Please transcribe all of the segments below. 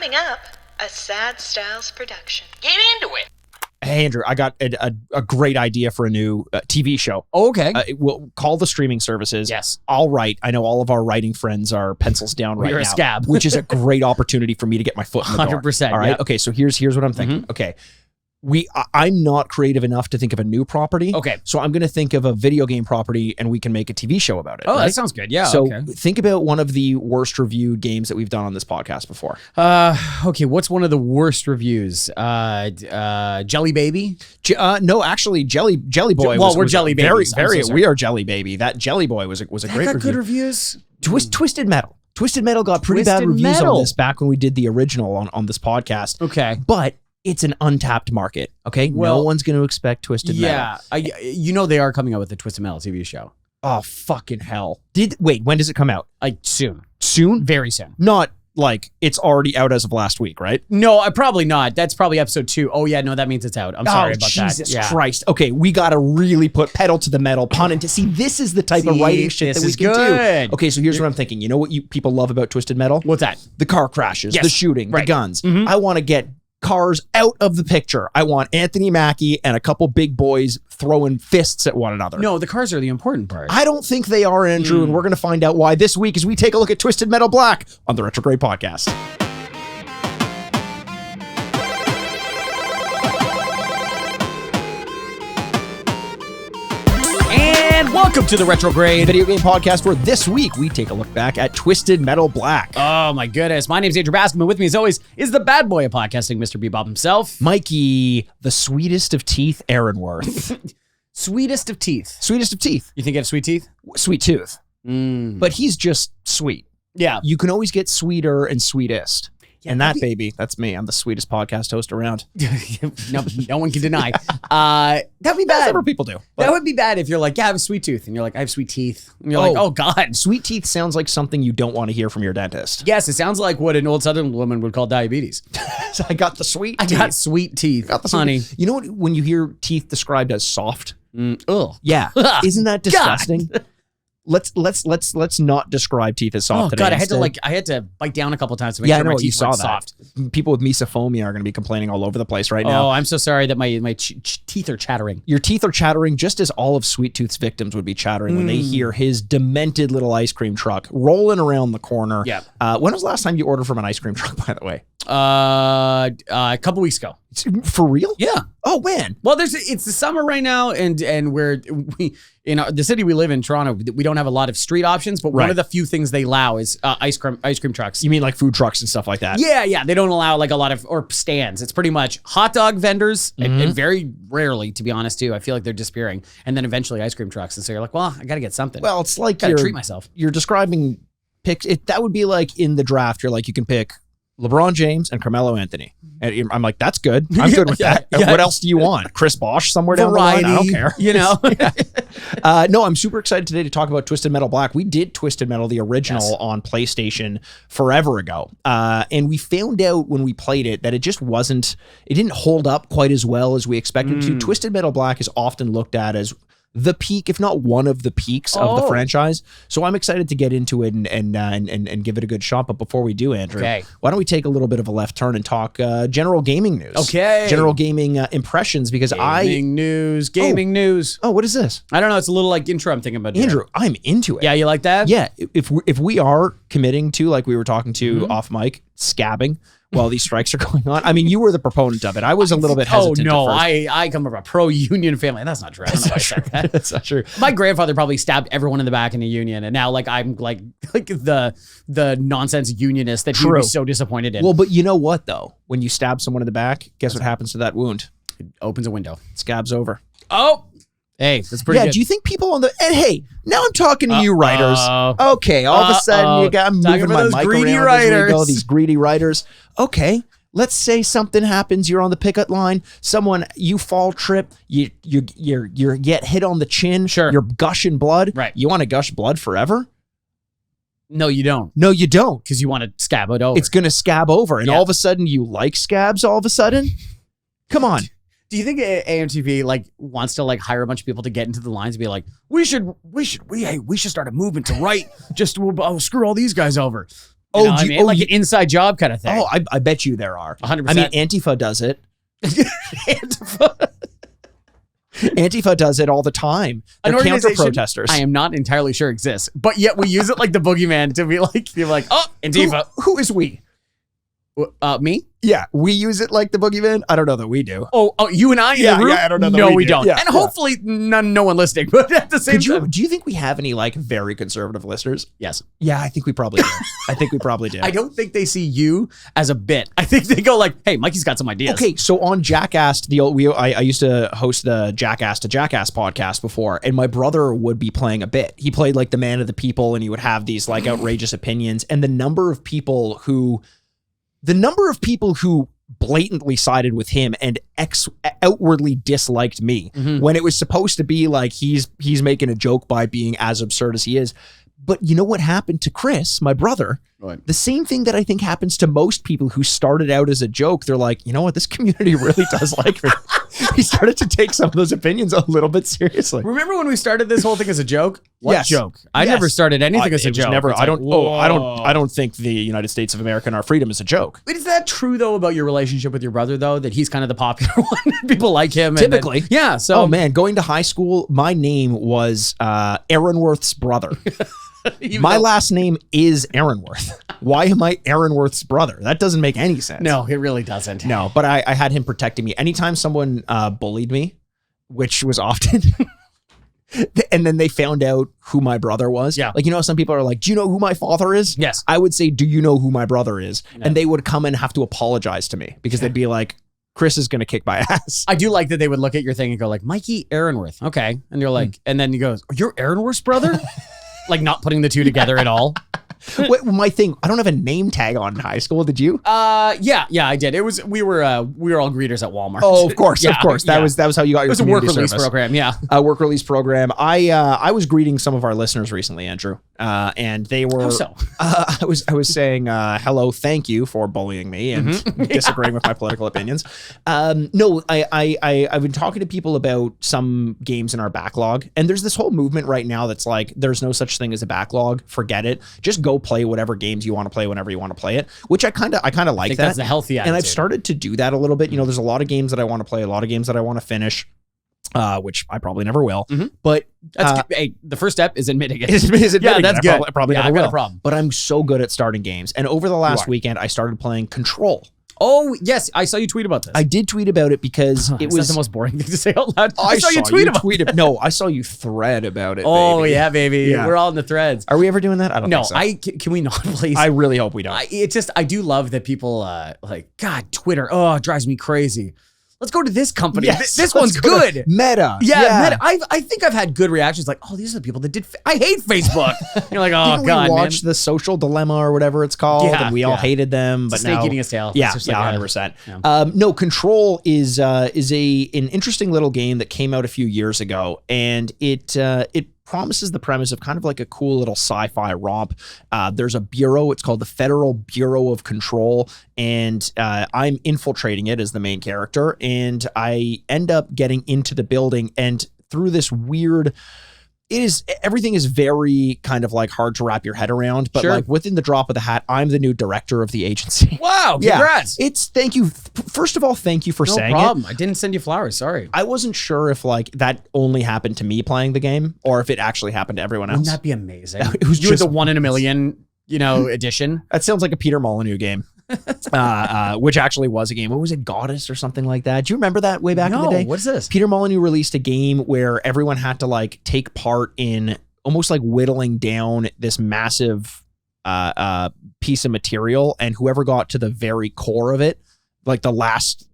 Coming up, a Sad Styles production. Get into it. Hey, Andrew, I got a great idea for a new TV show. Oh, okay. We'll call the streaming services. Yes. I'll write. I know all of our writing friends are pencils down right You're now. a scab. Which is a great opportunity for me to get my foot in the door. 100%. All right. Yep. Okay, so here's what I'm thinking. Okay. I'm not creative enough to think of a new property. Okay. So I'm going to think of a video game property and we can make a TV show about it. Oh, right? that sounds good. Yeah. So okay. think about one of the worst reviewed games that we've done on this podcast before. Okay. What's one of the worst reviews? Jelly Baby? No, actually, Jelly Boy. Well, we're Jelly Babies. We are Jelly Baby. That Jelly Boy was a great review. Good reviews. Twisted Metal. Twisted Metal got pretty bad reviews on this back when we did the original on this podcast. Okay. But it's an untapped market, okay? Well, no one's going to expect Twisted Metal. Yeah. They are coming out with the Twisted Metal TV show. Oh, fucking hell. Wait, when does it come out? Soon. Soon? Very soon. Not like it's already out as of last week, right? No, probably not. That's probably episode 2. Oh, yeah, no, that means it's out. I'm sorry about that. Jesus Christ. Okay, we got to really put pedal to the metal, pun into. See, this is the type of writing shit that we can do. Okay, so here's what I'm thinking. You know what people love about Twisted Metal? What's that? The car crashes, the shooting, the guns. Mm-hmm. I want to get cars out of the picture. I want Anthony Mackie and a couple big boys throwing fists at one another. No, the cars are the important part. I don't think they are, Andrew, and we're going to find out why this week as we take a look at Twisted Metal Black on the Retrograde Podcast. Welcome to the Retrograde Video Game Podcast, where this week we take a look back at Twisted Metal Black. Oh my goodness. My name's Andrew Bascom, with me as always is the bad boy of podcasting, Mr. Bebop himself. Mikey, the sweetest of teeth, Aaronworth. Sweetest of teeth. Sweetest of teeth. You think you have sweet teeth? Sweet tooth. But he's just sweet. Yeah. You can always get sweeter and sweetest. Yeah, and that, baby, that's me. I'm the sweetest podcast host around. No one can deny. That'd be bad. That's what people do. That would be bad if you're like, yeah, I have a sweet tooth. And you're like, I have sweet teeth. And you're like, oh, God. Sweet teeth sounds like something you don't want to hear from your dentist. Yes, it sounds like what an old Southern woman would call diabetes. So I got the sweet teeth. I got sweet teeth, honey. You know what? When you hear teeth described as soft? Ugh. Yeah. Isn't that disgusting? Let's not describe teeth as soft. Oh today. God, Instead, I had to bite down a couple times to make sure my teeth weren't soft. People with misophonia are going to be complaining all over the place right now. Oh, I'm so sorry that my teeth are chattering. Your teeth are chattering just as all of Sweet Tooth's victims would be chattering when they hear his demented little ice cream truck rolling around the corner. Yeah. When was the last time you ordered from an ice cream truck, by the way? A couple weeks ago. For real? Yeah. Oh, when? Well, it's the summer right now, and we in the city we live in, Toronto, we don't have a lot of street options, but one of the few things they allow is ice cream trucks. You mean like food trucks and stuff like that? Yeah. They don't allow like a lot of or stands. It's pretty much hot dog vendors, and very rarely, to be honest, too. I feel like they're disappearing, and then eventually ice cream trucks. And so you're like, well, I got to get something. Well, it's like gotta treat myself. You're describing picks. That would be like in the draft. You're like, you can pick LeBron James and Carmelo Anthony. And I'm like, that's good. I'm good with that. Yeah. What else do you want? Chris Bosh somewhere down Variety, the line? I don't care. You know? No, I'm super excited today to talk about Twisted Metal Black. We did Twisted Metal, the original, on PlayStation forever ago. And we found out when we played it that it didn't hold up quite as well as we expected to. Twisted Metal Black is often looked at as the peak, if not one of the peaks of the franchise. So I'm excited to get into it and give it a good shot. But before we do, Andrew, why don't we take a little bit of a left turn and talk general gaming news? Okay. General gaming impressions, because Gaming news. Oh, what is this? I don't know. It's a little like intro I'm thinking about. Andrew, I'm into it. Yeah, you like that? Yeah. If we are committing to, like we were talking to off mic, scabbing while these strikes are going on. I mean, you were the proponent of it. I was a little bit hesitant. Oh, no. I come from a pro-union family. That's not true. I don't know why I said that. That's not true. My grandfather probably stabbed everyone in the back in a union, and now like I'm like the nonsense unionist that he would be so disappointed in. Well, but you know what, though? When you stab someone in the back, guess what happens to that wound? It opens a window. It scabs over. Oh! Hey, that's pretty good. Do you think people on the... And hey, now I'm talking to you writers. Okay, all of a sudden I'm moving my mic around as we go, these greedy writers. Okay, let's say something happens. You're on the pickup line. You fall, trip. You get hit on the chin. Sure. You're gushing blood. Right. You want to gush blood forever? No, you don't. No, you don't. Because you want to scab it over. It's going to scab over. And all of a sudden you like scabs all of a sudden? Come on. Do you think AMTV like wants to like hire a bunch of people to get into the lines and be like, we should start a movement to write just to screw all these guys over? Oh, know what I mean? Like an inside job kind of thing. Oh, I bet you there are. 100%. I mean, Antifa does it. Antifa does it all the time. They're counter-protesters. I am not entirely sure exists, but yet we use it like the boogeyman to be like, oh, Antifa. Who is we? Me? Yeah, we use it like the boogeyman. I don't know that we do. Oh, you and I? Yeah, I don't know that No, we we do. don't. Yeah, and hopefully no one listening, but at the same time. Do you think we have any like very conservative listeners? Yes. Yeah, I think we probably do. I think we probably do. I don't think they see you as a bit. I think they go like, hey, Mikey's got some ideas. Okay, so on Jackass, I used to host the Jackass to Jackass podcast before, and my brother would be playing a bit. He played like the man of the people, and he would have these like outrageous opinions, and the number of people who blatantly sided with him and outwardly disliked me when it was supposed to be like he's making a joke by being as absurd as he is. But you know what happened to Chris, my brother? Right. The same thing that I think happens to most people who started out as a joke. They're like, you know what? This community really does like me. He started to take some of those opinions a little bit seriously. Remember when we started this whole thing as a joke? What joke? I never started anything as a joke. I don't think the United States of America and our freedom is a joke. But is that true though about your relationship with your brother though? That he's kind of the popular one? People like him. Typically. Yeah. So. Oh man, going to high school, my name was Aaronworth's brother. My last name is Aaronworth. Why am I Aaronworth's brother? That doesn't make any sense. No, it really doesn't. No, but I had him protecting me. Anytime someone bullied me, which was often, and then they found out who my brother was. Yeah. Like, you know, some people are like, do you know who my father is? Yes. I would say, do you know who my brother is? No. And they would come and have to apologize to me because they'd be like, Chris is going to kick my ass. I do like that they would look at your thing and go like, Mikey Aaronworth. Okay. And you're like, and then he goes, you're Aaronworth's brother? Like not putting the two together at all. Wait, my thing, I don't have a name tag on in high school. Did you? Yeah, I did. It was we were all greeters at Walmart. Oh, of course. That was how you got your. It was a work release program. Yeah, a work release program. I was greeting some of our listeners recently, Andrew, and they were. How so? I was saying hello, thank you for bullying me and disagreeing with my political opinions. No, I've been talking to people about some games in our backlog, and there's this whole movement right now that's like, there's no such thing as a backlog. Forget it. Just go play whatever games you want to play whenever you want to play it, which I kind of like that. That's the healthy attitude. And I've started to do that a little bit. You know, there's a lot of games that I want to play, a lot of games that I want to finish, which I probably never will. But that's hey, the first step is admitting it. Yeah, that's good. Probably never will. Got a problem. But I'm so good at starting games. And over the last weekend, I started playing Control. Oh, yes. I saw you tweet about this. I did tweet about it because it was the most boring thing to say out loud. I saw you tweet about it. No, I saw you thread about it. Oh, baby. Yeah, baby. Yeah. We're all in the threads. Are we ever doing that? I don't think so. Can we not, please? I really hope we don't. I do love that people like, God, Twitter. Oh, it drives me crazy. Let's go to this company. Yes, this one's good. Meta. Yeah, Meta. I think I've had good reactions like, oh, these are the people that did. I hate Facebook. You're like, oh, Didn't God, we watch The Social Dilemma or whatever it's called, and we all hated them. But snake now, eating his tail. Yeah, 100%. Yeah. No, Control is an interesting little game that came out a few years ago, and it promises the premise of kind of like a cool little sci-fi romp. There's a bureau. It's called the Federal Bureau of Control, and I'm infiltrating it as the main character, and I end up getting into the building, and through this weird... everything is very kind of like hard to wrap your head around, but like within the drop of the hat, I'm the new director of the agency. Wow, congrats. Yeah, thank you. First of all, thank you for saying it. No problem. I didn't send you flowers. Sorry. I wasn't sure if like that only happened to me playing the game or if it actually happened to everyone else. Wouldn't that be amazing? It was just the 1 in a million, edition. That sounds like a Peter Molyneux game. Which actually was a game. What was it, Goddess or something like that? Do you remember that way back in the day? What's this? Peter Molyneux released a game where everyone had to like take part in almost like whittling down this massive piece of material, and whoever got to the very core of it, like the last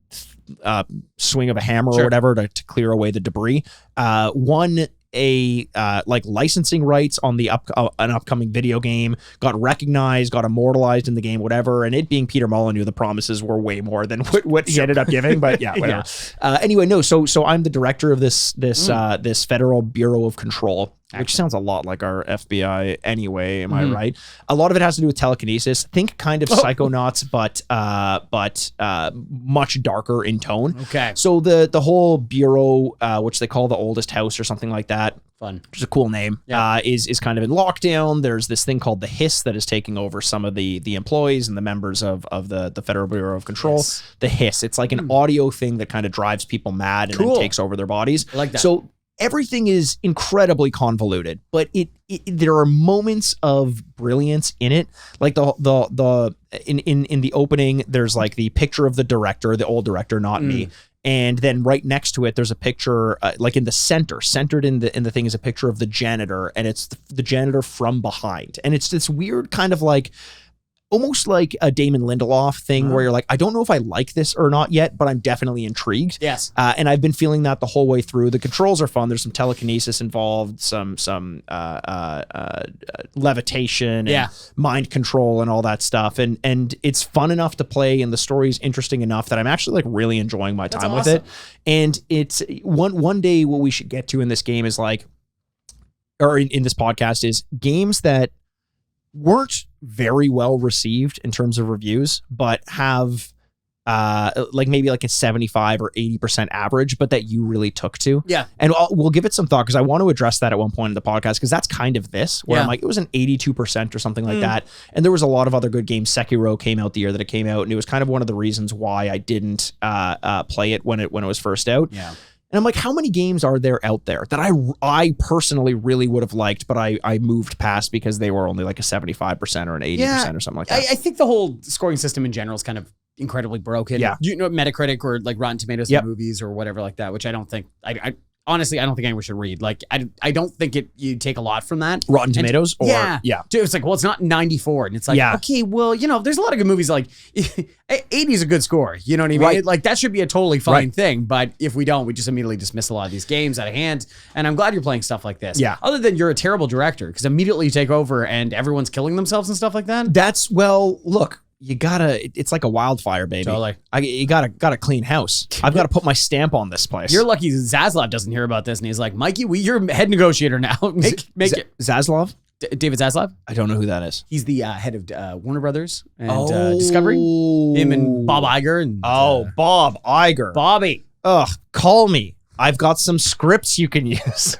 swing of a hammer or whatever to clear away the debris, won like licensing rights on the an upcoming video game, got recognized, got immortalized in the game, whatever. And it being Peter Molyneux, the promises were way more than what he ended up giving. But yeah, whatever. Anyway, no. So I'm the director of this Federal Bureau of Control, which sounds a lot like our FBI anyway. Am I right? A lot of it has to do with telekinesis. Think kind of Psychonauts, but much darker in tone. Okay. So the whole bureau, which they call the oldest house or something like that, Fun. which is a cool name, Yeah. is kind of in lockdown. There's this thing called the Hiss that is taking over some of the employees and the members of the Federal Bureau of Control. Hiss. The Hiss. It's like an audio thing that kind of drives people mad and Cool. then takes over their bodies. I like that. So everything is incredibly convoluted, but there are moments of brilliance in it. Like in the opening, there's like the picture of the director, the old director, not me. And then right next to it, there's a picture, like in the centered in the thing is a picture of the janitor, and it's the janitor from behind. And it's this weird kind of like, almost like a Damon Lindelof thing where you're like, I don't know if I like this or not yet, but I'm definitely intrigued. Yes. And I've been feeling that the whole way through. The controls are fun. There's some telekinesis involved, some levitation and mind control and all that stuff. And it's fun enough to play, and the story's interesting enough that I'm actually like really enjoying my time with it. And it's one day what we should get to in this game is like, or in this podcast, is games that weren't very well received in terms of reviews, but have like maybe like a 75 or 80% average, but that you really took to. Yeah. And we'll give it some thought, because I want to address that at one point in the podcast, because that's kind of this, where I'm like, it was an 82% or something like that. And there was a lot of other good games. Sekiro came out the year that it came out, and it was kind of one of the reasons why I didn't play it when it was first out. Yeah. And I'm like, how many games are there out there that I personally really would have liked, but I moved past because they were only like a 75% or an 80% or something like that? I think the whole scoring system in general is kind of incredibly broken. Yeah. You know, Metacritic or like Rotten Tomatoes in movies or whatever like that, which I don't think, I honestly, I don't think anyone should read. Like, I don't think you take a lot from that. Rotten Tomatoes? Dude, it's like, well, it's not 94. And it's like, okay, well, you know, there's a lot of good movies. Like 80 is a good score. You know what I mean? Right. Like, that should be a totally fine thing. But if we don't, we just immediately dismiss a lot of these games out of hand. And I'm glad you're playing stuff like this. Yeah. Other than you're a terrible director, because immediately you take over and everyone's killing themselves and stuff like that. Well, look, you gotta, it's like a wildfire, baby. Totally. You gotta clean house. I've got to put my stamp on this place. You're lucky Zaslav doesn't hear about this, and he's like, Mikey, you're head negotiator now. Make it. Zaslav? David Zaslav? I don't know who that is. He's the head of Warner Brothers and Discovery. Him and Bob Iger. And, Bob Iger. Bobby. Ugh, call me. I've got some scripts you can use.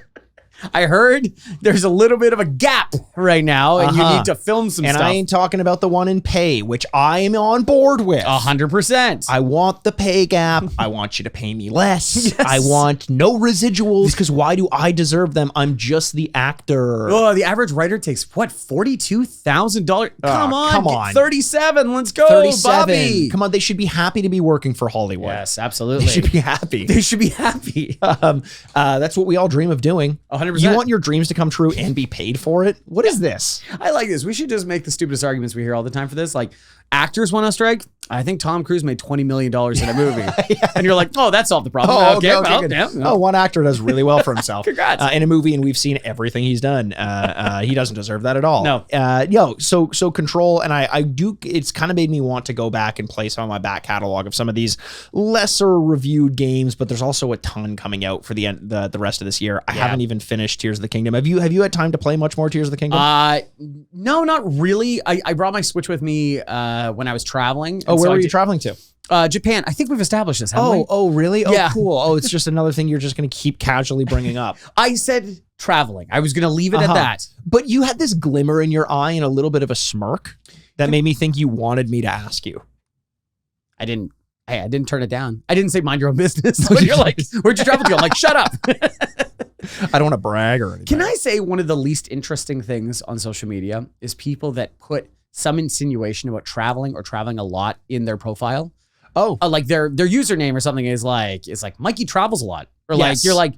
I heard there's a little bit of a gap right now, and you need to film some stuff. And I ain't talking about the one in pay, which I'm on board with. 100%. I want the pay gap. I want you to pay me less. Yes. I want no residuals, because why do I deserve them? I'm just the actor. Oh, the average writer takes, what, $42,000? Come on. 37. Let's go, 37. Bobby. Come on, they should be happy to be working for Hollywood. Yes, absolutely. They should be happy. They should be happy. That's what we all dream of doing. 100%. You want your dreams to come true and be paid for it? What is this? I like this. We should just make the stupidest arguments we hear all the time for this. Like, actors went on strike. I think Tom Cruise made $20 million in a movie. And you're like, oh, that solved the problem. Good. One actor does really well for himself. Congrats. In a movie, and we've seen everything he's done. He doesn't deserve that at all. No. So Control, and I do, it's kind of made me want to go back and play some of my back catalog of some of these lesser reviewed games, but there's also a ton coming out for the rest of this year. I haven't even finished Tears of the Kingdom. Have you had time to play much more Tears of the Kingdom? No, not really. I brought my Switch with me when I was traveling. Oh, where were you traveling to? Japan. I think we've established this, haven't we? Oh, really? Oh, Yeah. cool. Oh, it's just another thing you're just going to keep casually bringing up. I said traveling. I was going to leave it at that. But you had this glimmer in your eye and a little bit of a smirk that made me think you wanted me to ask you. I didn't turn it down. I didn't say mind your own business. When you're like, where'd you travel to? I'm like, shut up. I don't want to brag or anything. Can I say one of the least interesting things on social media is people that put some insinuation about traveling or traveling a lot in their profile? Oh, Like their username or something is like Mikey travels a lot. Or like, you're like,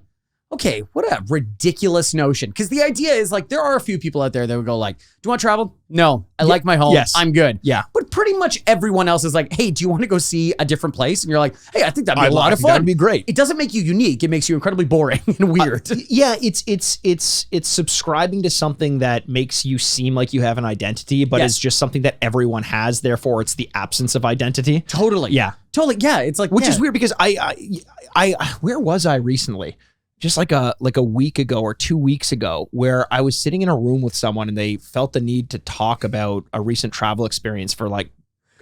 okay, what a ridiculous notion. Because the idea is like, there are a few people out there that would go like, do you want to travel? No, I like my home. Yes. I'm good. Yeah. But pretty much everyone else is like, hey, do you want to go see a different place? And you're like, hey, I think that'd be a lot of fun. That'd be great. It doesn't make you unique. It makes you incredibly boring and weird. Yeah, it's subscribing to something that makes you seem like you have an identity, but it's just something that everyone has. Therefore, it's the absence of identity. Totally. Yeah. Totally. Yeah. It's like, Which is weird, because I where was I recently? Just like a week ago or 2 weeks ago, where I was sitting in a room with someone and they felt the need to talk about a recent travel experience for like,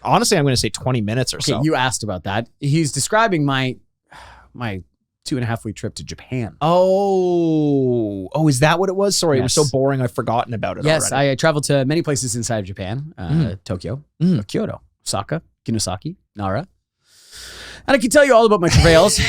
honestly, I'm going to say 20 minutes or so. You asked about that. He's describing my 2.5 week trip to Japan. Oh, is that what it was? Sorry, It was so Yes. boring. I've forgotten about it Yes, already. I traveled to many places inside of Japan. Tokyo, Kyoto, Osaka, Kinosaki, Nara. And I can tell you all about my travails.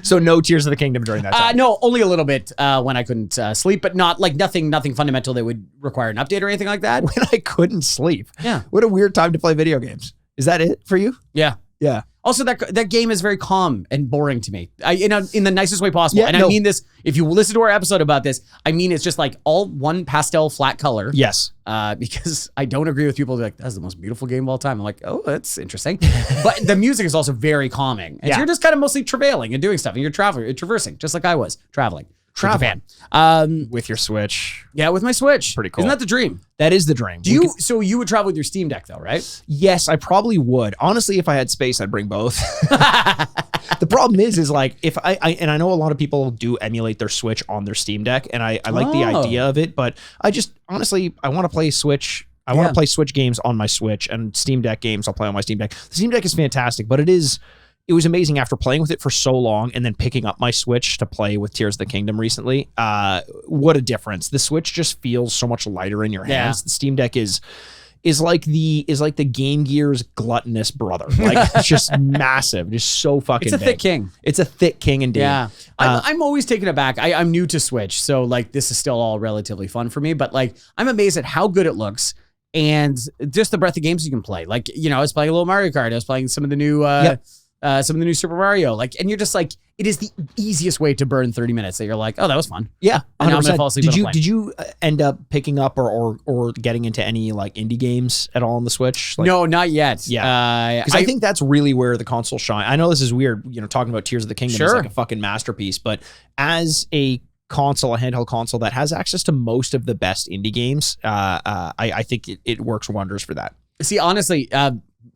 So no Tears of the Kingdom during that time. No, only a little bit when I couldn't sleep, but not like nothing fundamental that would require an update or anything like that. When I couldn't sleep. Yeah. What a weird time to play video games. Is that it for you? Yeah. Yeah. Also, that game is very calm and boring to me. In the nicest way possible. Yeah, and no. I mean this, if you listen to our episode about this, I mean it's just like all one pastel flat color. Yes. Because I don't agree with people who are like, that's the most beautiful game of all time. I'm like, oh, that's interesting. But the music is also very calming. And Yeah. you're just kind of mostly travailing and doing stuff. And you're traversing, just like I was traveling. to Traveling. Japan. With your Switch. Yeah, with my Switch. Pretty cool. Isn't that the dream? That is the dream. So you would travel with your Steam Deck though, right? Yes, I probably would. Honestly, if I had space, I'd bring both. The problem is like if and I know a lot of people do emulate their Switch on their Steam Deck, and I like the idea of it, but I just honestly I want to play Switch. I want to play Switch games on my Switch, and Steam Deck games I'll play on my Steam Deck. The Steam Deck is fantastic, but it was amazing after playing with it for so long and then picking up my Switch to play with Tears of the Kingdom recently. What a difference. The Switch just feels so much lighter in your hands. Yeah. The Steam Deck is like the Game Gear's gluttonous brother. Like it's just massive, just so fucking It's a big. thick king. It's a thick king indeed. Yeah. I'm always taken aback. I'm new to Switch, so like this is still all relatively fun for me, but like I'm amazed at how good it looks and just the breadth of games you can play. Like, I was playing a little Mario Kart. I was playing some of the new Super Mario. Like, and you're just like, it is the easiest way to burn 30 minutes that you're like, oh, that was fun. Yeah. And now I'm 100%. gonna fall asleep on a plane. Did you end up picking up or getting into any like indie games at all on the Switch? Like, No, not yet. Yeah. Because I think that's really where the console shine. I know this is weird, talking about Tears of the Kingdom is Sure. like a fucking masterpiece, but as a handheld console that has access to most of the best indie games, I think it works wonders for that. See, honestly,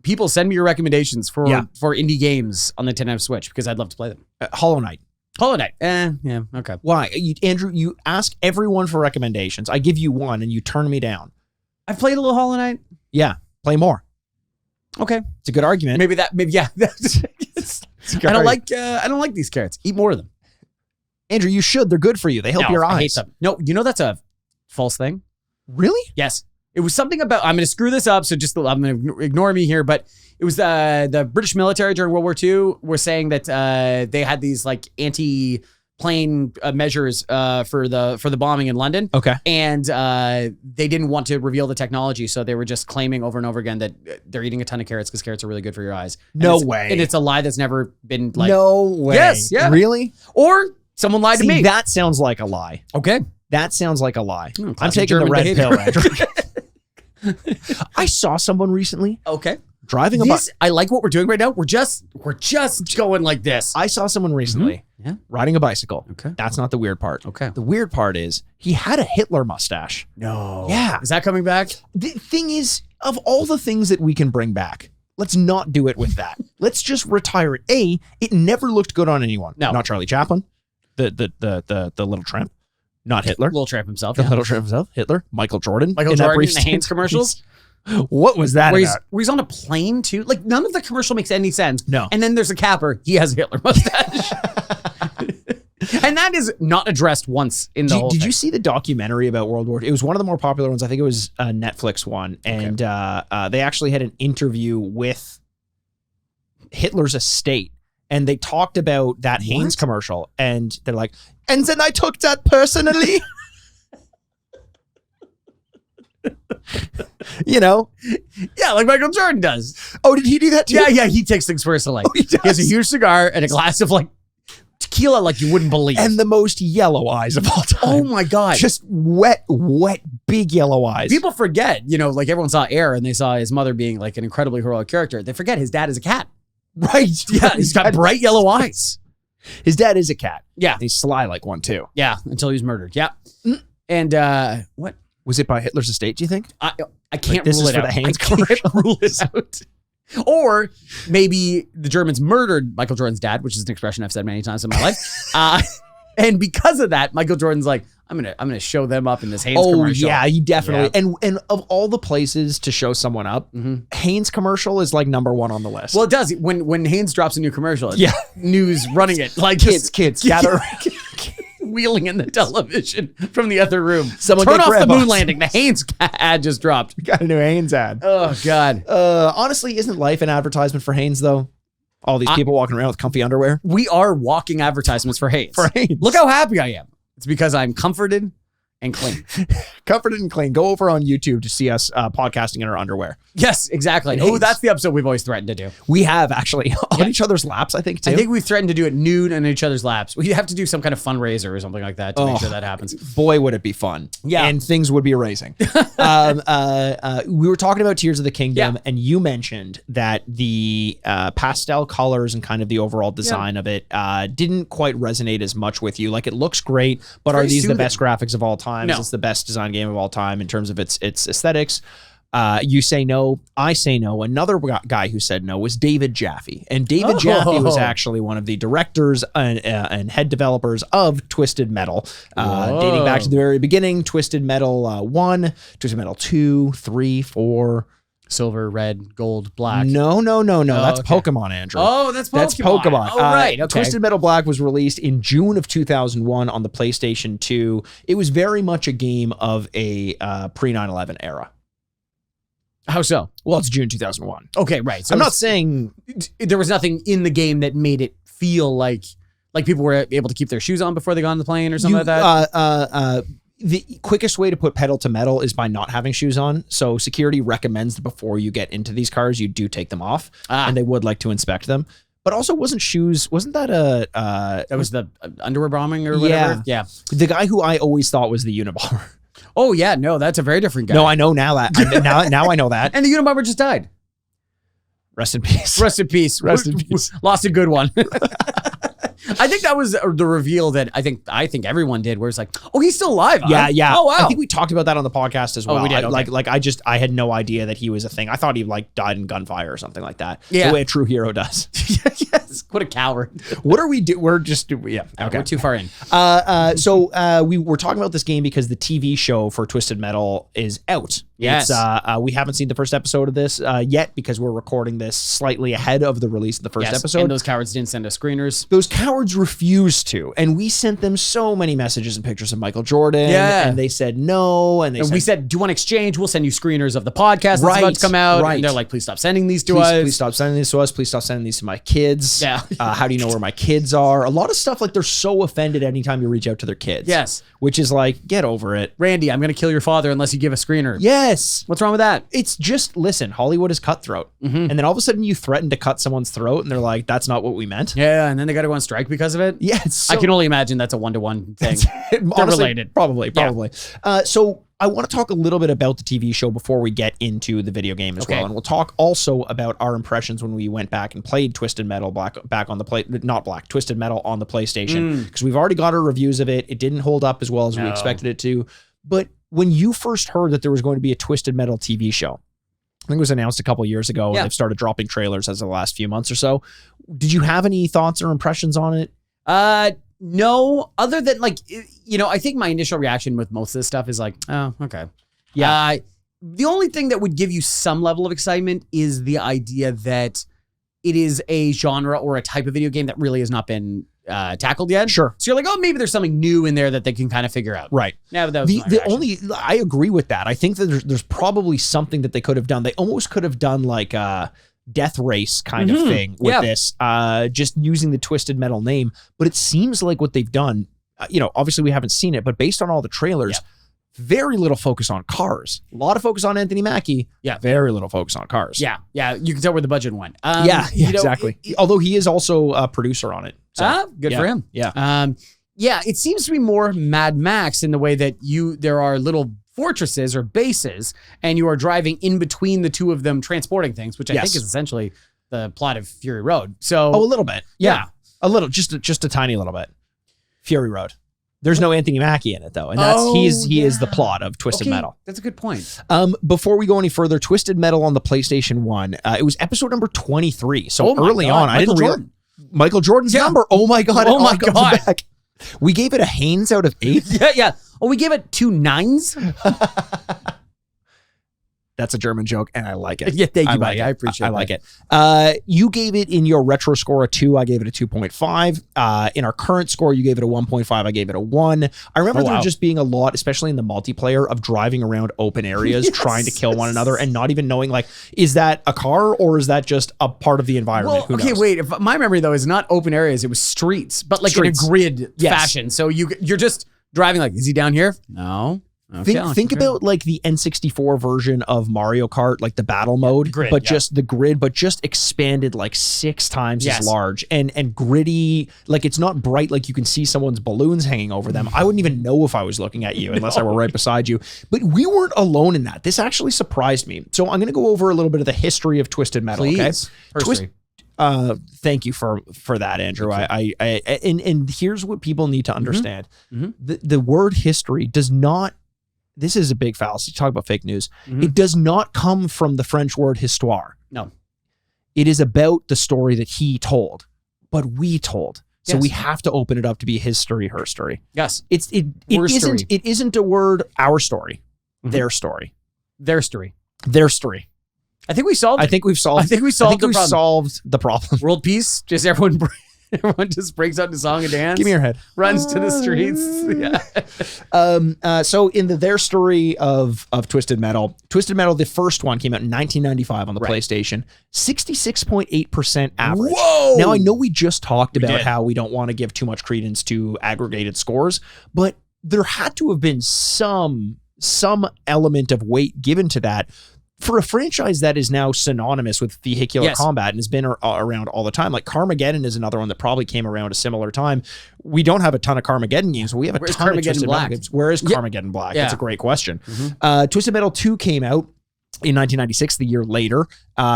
people send me your recommendations for indie games on the 10M Switch because I'd love to play them. Hollow Knight. Hollow Knight. Yeah, okay. Why? Andrew, you ask everyone for recommendations. I give you one and you turn me down. I've played a little Hollow Knight. Yeah. Play more. Okay. It's a good argument. Maybe yeah. I don't like these carrots. Eat more of them. Andrew, you should. They're good for you. They help your eyes. I hate them. No, that's a false thing. Really? Yes. It was something about, I'm going to screw this up, so I'm going to ignore me here, but it was the British military during World War II were saying that they had these like anti-plane measures for the bombing in London. Okay. And they didn't want to reveal the technology, so they were just claiming over and over again that they're eating a ton of carrots because carrots are really good for your eyes. No way. And it's a lie that's never been like... No way. Yes, yeah. Really? Or someone lied to me. That sounds like a lie. Okay. That sounds like a lie. I'm classic taking the German red behavior. pill, Andrew. I saw someone recently Okay. driving a bus. I like what we're doing right now. We're just going like this. I saw someone recently Yeah. riding a bicycle. Okay. That's not the weird part. Okay. The weird part is he had a Hitler mustache. No. Yeah. Is that coming back? The thing is, of all the things that we can bring back, let's not do it with that. Let's just retire it. It never looked good on anyone. No. Not Charlie Chaplin, the little trimp, not Hitler. Little Tramp himself. The Yeah. little trimp himself, Hitler, Michael Jordan. Michael in that Jordan brief in the Hanes stint. commercials. What was that Where about? he's on a plane too. Like none of the commercial makes any sense. No. And then there's a capper. He has a Hitler mustache. And that is not addressed once in the whole Did thing. you see the documentary about World War II? It was one of the more popular ones. I think it was a Netflix one. And they actually had an interview with Hitler's estate. And they talked about that Hanes commercial. And they're like, and then I took that personally. Yeah, like Michael Jordan does. Oh, did he do that too? Yeah, he takes things personally. He does. He has a huge cigar and a glass of like tequila like you wouldn't believe. And the most yellow eyes of all time. oh my God. Just wet, big yellow eyes. People forget, like everyone saw Air and they saw his mother being like an incredibly heroic character. They forget his dad is a cat. Right. Yeah, he's got bright yellow eyes. His dad is a cat. Yeah. He's sly like one too. Yeah, until he was murdered. Yeah. And what? Was it by Hitler's estate, do you think? I can't this rule is it for out. the Hanes I can't commercial. rule this out. Or maybe the Germans murdered Michael Jordan's dad, which is an expression I've said many times in my life. And because of that, Michael Jordan's like, I'm gonna show them up in this Haynes Oh commercial. yeah, you definitely. And of all the places to show someone up, Haynes commercial is like number one on the list. Well, it does. When Haynes drops a new commercial, it's Yeah. news running it like kids gather. wheeling in the television from the other room. Someone turn get off the grandpas. moon landing. The Haynes ad just dropped. Got a new Haynes ad. Oh God. Honestly, isn't life an advertisement for Haynes though? All these people walking around with comfy underwear. We are walking advertisements for Haynes. For Haynes. Look how happy I am. It's because I'm comforted and clean. Comforted and clean. Go over on YouTube to see us podcasting in our underwear. Yes, exactly. Haynes. Oh, that's the episode we've always threatened to do. We have actually on each other's laps, I think, too. I think we threatened to do it nude on each other's laps. We have to do some kind of fundraiser or something like that to make sure that happens. Boy, would it be fun. Yeah. And things would be amazing. We were talking about Tears of the Kingdom, and you mentioned that the pastel colors and kind of the overall design of it didn't quite resonate as much with you. Like, it looks great, but Very are these soothing. the best graphics of all time? No. Is this the best design game of all time in terms of its aesthetics? You say no. I say no. Another guy who said no was David Jaffe. And David Jaffe was actually one of the directors and head developers of Twisted Metal, dating back to the very beginning. Twisted Metal 1, Twisted Metal 2, 3, 4. Silver, red, gold, black. No. That's okay. Pokemon, Andrew. Oh, that's Pokemon. That's Pokemon. Oh, right. Okay. Twisted Metal Black was released in June of 2001 on the PlayStation 2. It was very much a game of a pre-9/11 era. How so? Well, it's June 2001. Okay, right. So I'm not saying there was nothing in the game that made it feel like people were able to keep their shoes on before they got on the plane or something like that. The quickest way to put pedal to metal is by not having shoes on. So security recommends that before you get into these cars, you do take them off, and they would like to inspect them. But also, wasn't that that was the underwear bombing or whatever? Yeah. The guy who I always thought was the Unabomber. Oh yeah, no, that's a very different guy. No, I know now that. now I know that. And the Unabomber just died. Rest in peace. Rest in peace. Rest in peace. Lost a good one. I think that was the reveal that I think everyone did, where it's like, oh, he's still alive. Huh? Yeah. Oh wow. I think we talked about that on the podcast as well. we did, okay. I had no idea that he was a thing. I thought he died in gunfire or something like that. Yeah. The way a true hero does. Yes. What a coward. What are we do? We're just okay. We're too far in. So we were talking about this game because the TV show for Twisted Metal is out. Yes. We haven't seen the first episode of this yet because we're recording this slightly ahead of the release of the first episode. And those cowards didn't send us screeners. Those cowards refused to, and we sent them so many messages and pictures of Michael Jordan. Yeah. And they said no. And we said, do you want to exchange? We'll send you screeners of the podcast that's about to come out. Right. And they're like, please stop sending these to us. Please stop sending these to us. Please stop sending these to my kids. Yeah. How do you know where my kids are? A lot of stuff, like, they're so offended anytime you reach out to their kids. Yes. Which is like, get over it. Randy, I'm going to kill your father unless you give a screener. Yes. What's wrong with that? It's just, listen, Hollywood is cutthroat. And then all of a sudden you threaten to cut someone's throat and they're like, that's not what we meant. Yeah, and then they got to go on strike because of it. Yeah. I can only imagine that's a one-to-one thing. They're honestly, related. Probably. Yeah. So I want to talk a little bit about the TV show before we get into the video game as well. And we'll talk also about our impressions when we went back and played Twisted Metal Twisted Metal on the PlayStation, because we've already got our reviews of it. It didn't hold up as well as we expected it to. But when you first heard that there was going to be a Twisted Metal TV show, I think it was announced a couple of years ago, and they've started dropping trailers as of the last few months or so. Did you have any thoughts or impressions on it? No, other than, like, I think my initial reaction with most of this stuff is like, oh, okay. Yeah. The only thing that would give you some level of excitement is the idea that it is a genre or a type of video game that really has not been tackled yet. Sure. So you're like, oh, maybe there's something new in there that they can kind of figure out. Right. Yeah, but that was my reaction. I agree with that. I think that there's probably something that they could have done. They almost could have done like a death race kind of thing with this, just using the Twisted Metal name. But it seems like what they've done, obviously we haven't seen it, but based on all the trailers, very little focus on cars. A lot of focus on Anthony Mackie. Yeah. Very little focus on cars. Yeah. You can tell where the budget went. Exactly. Although he is also a producer on it. So, good for him. Yeah. It seems to be more Mad Max in the way that there are little fortresses or bases, and you are driving in between the two of them, transporting things, which I think is essentially the plot of Fury Road. So, a little bit. Yeah. A little, just a tiny little bit. Fury Road. There's no Anthony Mackie in it though, and he is the plot of Twisted Metal. That's a good point. Before we go any further, Twisted Metal on the PlayStation 1, it was episode number 23. So early on, I didn't realize Michael Jordan's number. Oh my god! Oh my god! Back. We gave it a Haynes out of 8. Yeah. Oh, we gave it 2 9s. That's a German joke, and I like it. Yeah, thank you, like buddy. it. I appreciate it. I like it. You gave it in your retro score a 2. I gave it a 2.5. In our current score, you gave it a 1.5. I gave it a 1. I remember there just being a lot, especially in the multiplayer, of driving around open areas trying to kill one another and not even knowing, like, is that a car or is that just a part of the environment? Well, okay, wait. If my memory, though, is not open areas. It was streets, but like in a grid fashion. So you're just driving like, is he down here? No. Okay, think about like the N64 version of Mario Kart, like the battle mode, just the grid, but just expanded like 6 times as large and gritty. Like it's not bright, like you can see someone's balloons hanging over them. I wouldn't even know if I was looking at you unless I were right beside you. But we weren't alone in that. This actually surprised me. So I'm going to go over a little bit of the history of Twisted Metal. Please. Okay, thank you for that, Andrew. And here's what people need to understand: the word history does not. This is a big fallacy. Talk about fake news. It does not come from the French word histoire. No. It is about the story that he told, but we told. So we have to open it up to be his story, her story. Yes. It isn't a word, our story, their story. Their story. Their story. I think we solved it. I think we solved the problem. World peace. Just everyone just breaks out into song and dance. Give me your head. Runs to the streets. So in their story of Twisted Metal, the first one came out in 1995 on the PlayStation. 66.8% average. Whoa! Now I know we just talked about how we don't want to give too much credence to aggregated scores, but there had to have been some element of weight given to that. For a franchise that is now synonymous with Vehicular Combat and has been around all the time, like Carmageddon is another one that probably came around a similar time. We don't have a ton of Carmageddon games, but we have a ton of Twisted Metal games. Where is Carmageddon Black? That's a great question. Twisted Metal 2 came out in 1996, the year later,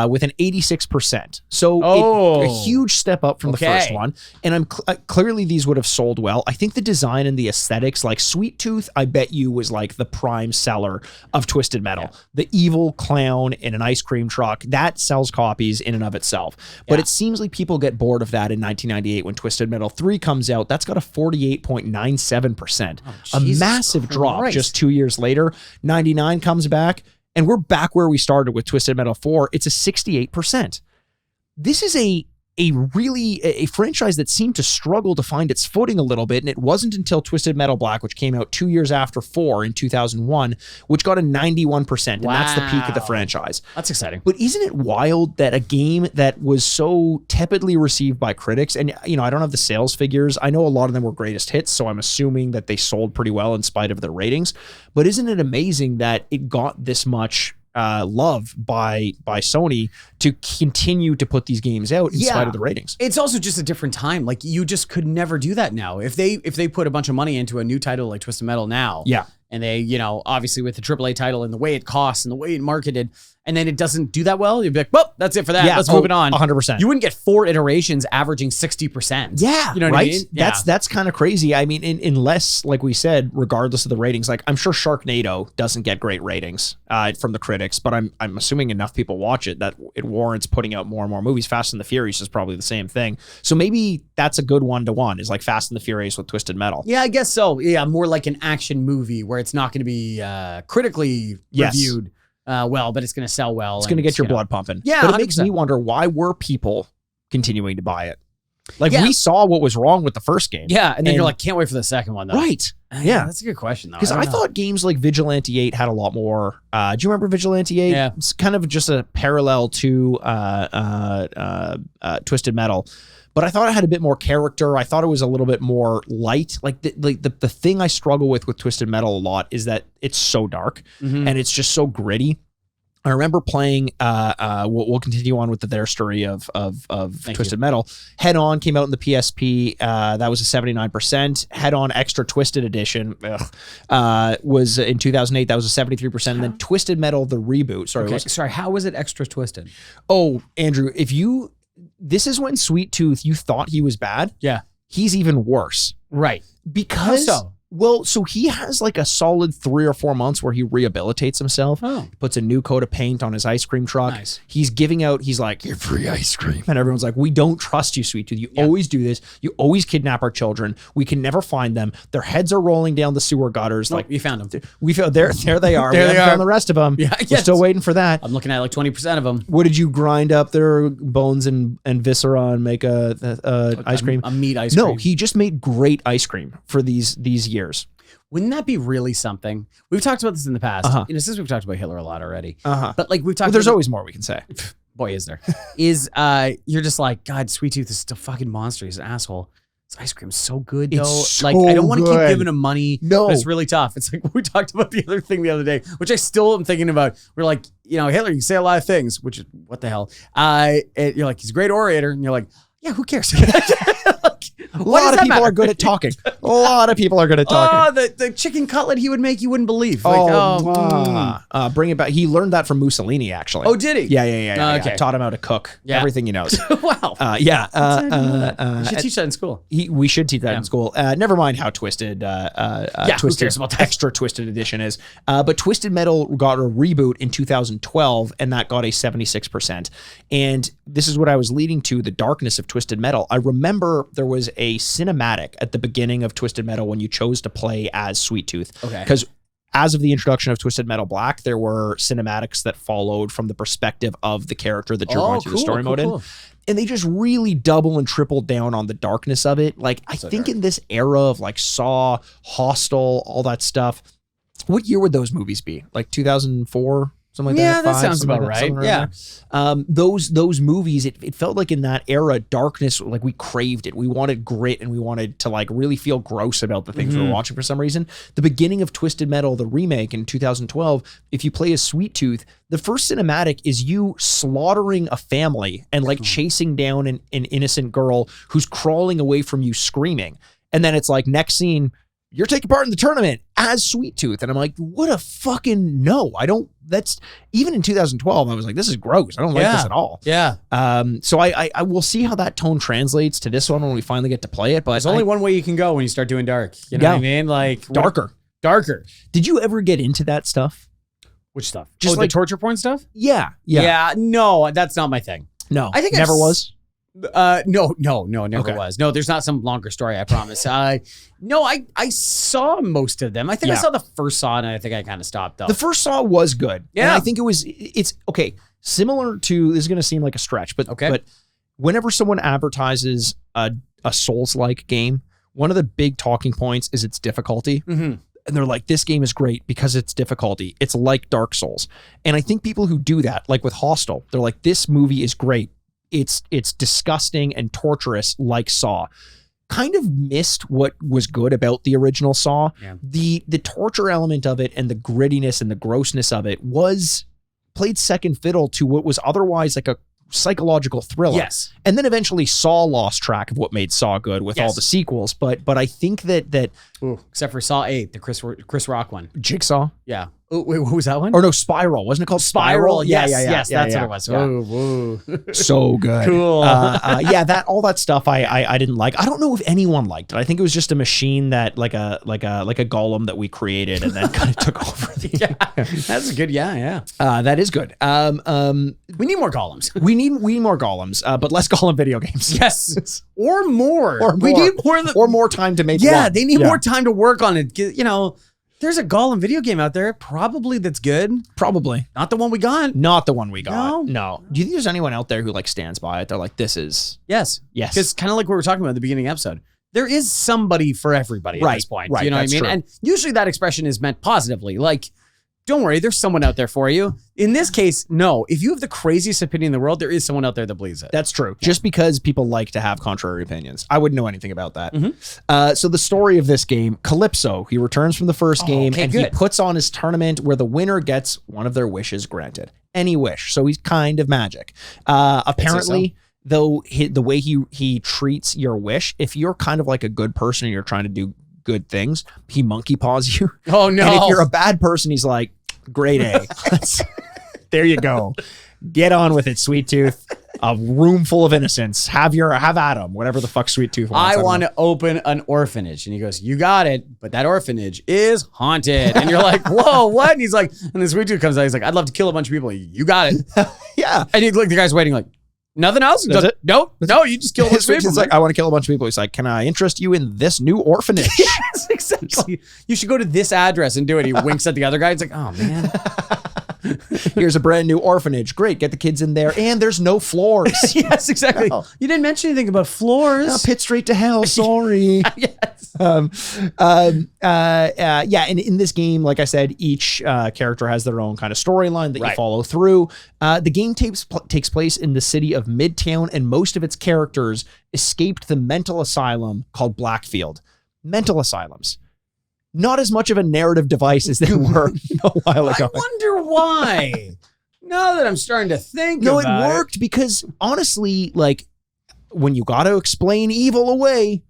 with an 86%. So a huge step up from the first one. And I'm clearly these would have sold well. I think the design and the aesthetics, like Sweet Tooth, I bet you was like the prime seller of Twisted Metal. Yeah. The evil clown in an ice cream truck, that sells copies in and of itself. But it seems like people get bored of that in 1998 when Twisted Metal 3 comes out. That's got a 48.97%. A massive drop just 2 years later. 99 comes back. And we're back where we started with Twisted Metal 4. It's a 68%. This is a franchise that seemed to struggle to find its footing a little bit. And it wasn't until Twisted Metal Black, which came out 2 years after 4 in 2001, which got a 91%. And that's the peak of the franchise. That's exciting. But isn't it wild that a game that was so tepidly received by critics, and I don't have the sales figures. I know a lot of them were greatest hits, so I'm assuming that they sold pretty well in spite of their ratings. But isn't it amazing that it got this much love by Sony to continue to put these games out in spite of the ratings? It's also just a different time. Like you just could never do that now. If they put a bunch of money into a new title like Twisted Metal now, and they, obviously with the AAA title and the way it costs and the way it marketed, and then it doesn't do that well, you'd be like, well, that's it for that. Let's move it on. 100%. You wouldn't get 4 iterations averaging 60%. Yeah. You know what I mean? Yeah. That's kind of crazy. I mean, unless, like we said, regardless of the ratings, like I'm sure Sharknado doesn't get great ratings from the critics, but I'm assuming enough people watch it that it warrants putting out more and more movies. Fast and the Furious is probably the same thing. So maybe that's a good 1-to-1 is like Fast and the Furious with Twisted Metal. Yeah, I guess so. Yeah, more like an action movie where it's not going to be critically reviewed well, but it's going to sell well. It's going to get your blood pumping. Yeah, but it 100%. makes me wonder, why were people continuing to buy it? Like we saw what was wrong with the first game. Yeah, and then you're like, can't wait for the second one though. Right. Yeah, that's a good question though. Because I thought games like Vigilante 8 had a lot more. Do you remember Vigilante 8? Yeah. It's kind of just a parallel to Twisted Metal. But I thought it had a bit more character. I thought it was a little bit more light. Like the thing I struggle with Twisted Metal a lot is that it's so dark and it's just so gritty. I remember playing. We'll continue on with their story of Twisted Metal. Head On came out in the PSP. That was a 79%. Head On Extra Twisted Edition was in 2008. That was a 73%. And then Twisted Metal the reboot. Sorry. How was it extra twisted? Oh, Andrew, this is when Sweet Tooth, you thought he was bad. Yeah. He's even worse. Right. Because Well, so he has like a solid 3 or 4 months where he rehabilitates himself, puts a new coat of paint on his ice cream truck. Nice. He's giving out, he's like, "You're free ice cream." And everyone's like, "We don't trust you, Sweet Tooth. You always do this. You always kidnap our children. We can never find them. Their heads are rolling down the sewer gutters." Like, you found them. We found, there they are. There we they haven't are. found the rest of them. Yeah, We're still waiting for that. I'm looking at like 20% of them. What did you grind up their bones and viscera and make a ice cream? A meat ice cream. No, he just made great ice cream for these years. Wouldn't that be really something? We've talked about this in the past. You know, since we've talked about Hitler a lot already. But like we've talked. Well, there's about, always more we can say. Boy, is there. You're just like, God, Sweet Tooth is a fucking monster. He's an asshole. This ice cream's so good though. It's Like so I don't want to keep good. giving him money. No. But it's really tough. It's like we talked about the other thing the other day, which I still am thinking about. We're like, you know, Hitler, you can say a lot of things, which is what the hell. You're like, he's a great orator, and you're like, yeah, who cares? A lot of people are good at talking. A lot of people are good at talking. Oh, the chicken cutlet he would make, you wouldn't believe. Bring it back. He learned that from Mussolini, actually. Oh, did he? Yeah. Okay. Taught him how to cook. Yeah. Everything he knows. Wow. Yeah. We should teach that in school. We should teach that in school. Never mind how twisted, who twisted cares about that? extra twisted edition is. But Twisted Metal got a reboot in 2012, and that got a 76%. And this is what I was leading to, the darkness of Twisted Metal. I remember there was a cinematic at the beginning of Twisted Metal when you chose to play as Sweet Tooth. Okay. Because as of the introduction of Twisted Metal Black, there were cinematics that followed from the perspective of the character that you're going through the story mode in. And they just really double and triple down on the darkness of it. Like, I think in this era of like Saw, Hostel, all that stuff, what year would those movies be? Like 2004? Something like Yeah, that. that sounds about right. Yeah. Those movies, it felt like in that era, darkness, like we craved it. We wanted grit and we wanted to like really feel gross about the things we were watching for some reason. The beginning of Twisted Metal, the remake in 2012, if you play as Sweet Tooth, the first cinematic is you slaughtering a family and like chasing down an innocent girl who's crawling away from you screaming. And then it's like, next scene, you're taking part in the tournament as Sweet Tooth. And I'm like, what a fucking no. I don't, that's, even in 2012, I was like, this is gross. I don't like this at all. Yeah. So I will see how that tone translates to this one when we finally get to play it. But There's only one way you can go when you start doing dark. You know what I mean? Like darker. Did you ever get into that stuff? Which stuff? Just like the torture porn stuff? Yeah. Yeah. No, that's not my thing. No, I think never was. No, never was. No, there's not some longer story, I promise. No, I saw most of them. I think I saw the first Saw, and I think I kind of stopped though. The first Saw was good. Yeah. And I think it's okay. Similar to, this is going to seem like a stretch, but whenever someone advertises a Souls-like game, one of the big talking points is its difficulty. And they're like, this game is great because it's difficulty. It's like Dark Souls. And I think people who do that, like with Hostel, they're like, this movie is great. It's disgusting and torturous like Saw. Kind of missed what was good about the original Saw. Yeah. The torture element of it and the grittiness and the grossness of it was played second fiddle to what was otherwise like a psychological thriller. Yes. And then eventually Saw lost track of what made Saw good with all the sequels. But I think that except for Saw 8, the Chris Rock one. Jigsaw. Yeah. Oh, wait, what was that one? Or no, Spiral. Wasn't it called Spiral? Yes, that's what it was. Yeah. Oh, whoa. So good. Cool. All that stuff I didn't like. I don't know if anyone liked it. I think it was just a machine that like a golem that we created and then kind of took over. That's good. Yeah. That is good. We need more golems. We need more golems, but less golem video games. Yes. Or more. We need more time to make. Yeah, they need more time to work on it. You know, there's a golem video game out there probably that's good. Probably not the one we got. Not the one we got. No. Do you think there's anyone out there who like stands by it? They're like, this is yes. Because kind of like what we were talking about at the beginning of the episode. There is somebody for everybody at this point. Right. You know what I mean? True. And usually that expression is meant positively. Like, don't worry, there's someone out there for you. In this case, no. If you have the craziest opinion in the world, there is someone out there that believes it. That's true. Yeah. Just because people like to have contrary opinions. I wouldn't know anything about that. So the story of this game, Calypso, he returns from the first game and he puts on his tournament where the winner gets one of their wishes granted. Any wish. So he's kind of magic. Apparently, though, the way he treats your wish, if you're kind of like a good person and you're trying to do good things, he monkey paws you. Oh, no. And if you're a bad person, he's like, grade A. There you go. Get on with it, Sweet Tooth. a room full of innocents. Have Adam, whatever the fuck Sweet Tooth wants. I want to open an orphanage. And he goes, you got it, but that orphanage is haunted. And you're like, whoa, what? And he's like, and the Sweet Tooth comes out. He's like, I'd love to kill a bunch of people. You got it. Yeah. And the guy's waiting like, nothing else? That's it? No, you just killed a bunch of people. He's like, I want to kill a bunch of people. He's like, can I interest you in this new orphanage? Yes, exactly. You should go to this address and do it. He winks at the other guy. He's like, oh, man. Here's a brand new orphanage. Great. Get the kids in there. And there's no floors. Yes, exactly. No. You didn't mention anything about floors. Pit straight to hell. Sorry. Yes. Yeah. And in this game, like I said, each character has their own kind of storyline that you follow through. The game takes place in the city of Midtown, and most of its characters escaped the mental asylum called Blackfield. Mental asylums. Not as much of a narrative device as they were a while ago. I wonder why. Now that I'm starting to think about it. No, it worked because honestly, like when you got to explain evil away,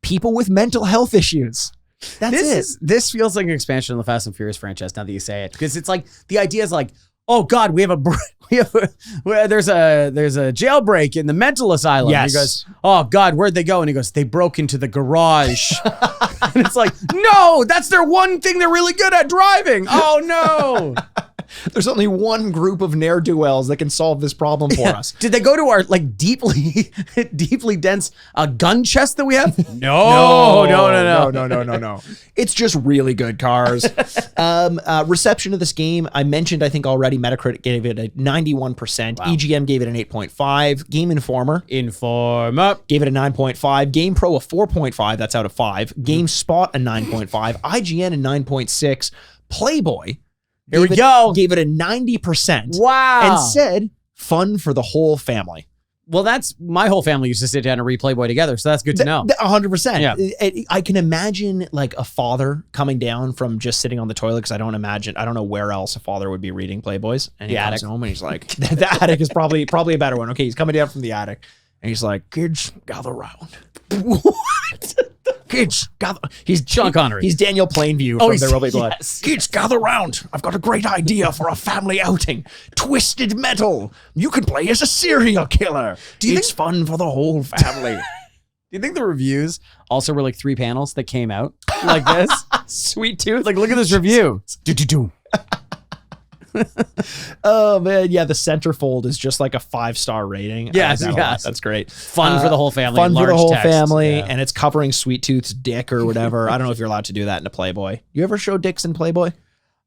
people with mental health issues. That's This feels like an expansion of the Fast and Furious franchise now that you say it. Because it's like, the idea is like, oh God, there's a jailbreak in the mental asylum. Yes. And he goes, oh God, where'd they go? And he goes, they broke into the garage. And it's like, no, that's their one thing they're really good at, driving. Oh no. There's only one group of ne'er-do-wells that can solve this problem for us. Did they go to our like deeply dense gun chest that we have? No. It's just really good cars. Reception of this game, I mentioned, I think already, Metacritic gave it a 91%. Wow. EGM gave it an 8.5. Game Informer gave it a 9.5. GamePro a 4.5. That's out of 5. GameSpot a 9.5. IGN a 9.6. Playboy gave it a 90%. Wow. And said, fun for the whole family. Well, that's my whole family used to sit down and read Playboy together, so that's good to know. 100%. Yeah. I can imagine like a father coming down from just sitting on the toilet, because I don't know where else a father would be reading Playboys. And he comes home and he's like, the attic is probably a better one. Okay, he's coming down from the attic and he's like, kids, gather round. What? Kids, gather. He's Sean Connery. He's Daniel Plainview from There Will Be Blood. Yes. Kids, gather round. I've got a great idea for a family outing. Twisted Metal. You can play as a serial killer. It's fun for the whole family. Do you think the reviews also were like 3 panels that came out like this? Sweet Tooth. Like, look at this review. Oh man, yeah, the centerfold is just like a 5-star rating. Yes. That's great. Fun for the whole family. Fun for the whole text. family, Yeah. and it's covering Sweet Tooth's dick or whatever. I don't know if you're allowed to do that in a Playboy. You ever show dicks in Playboy?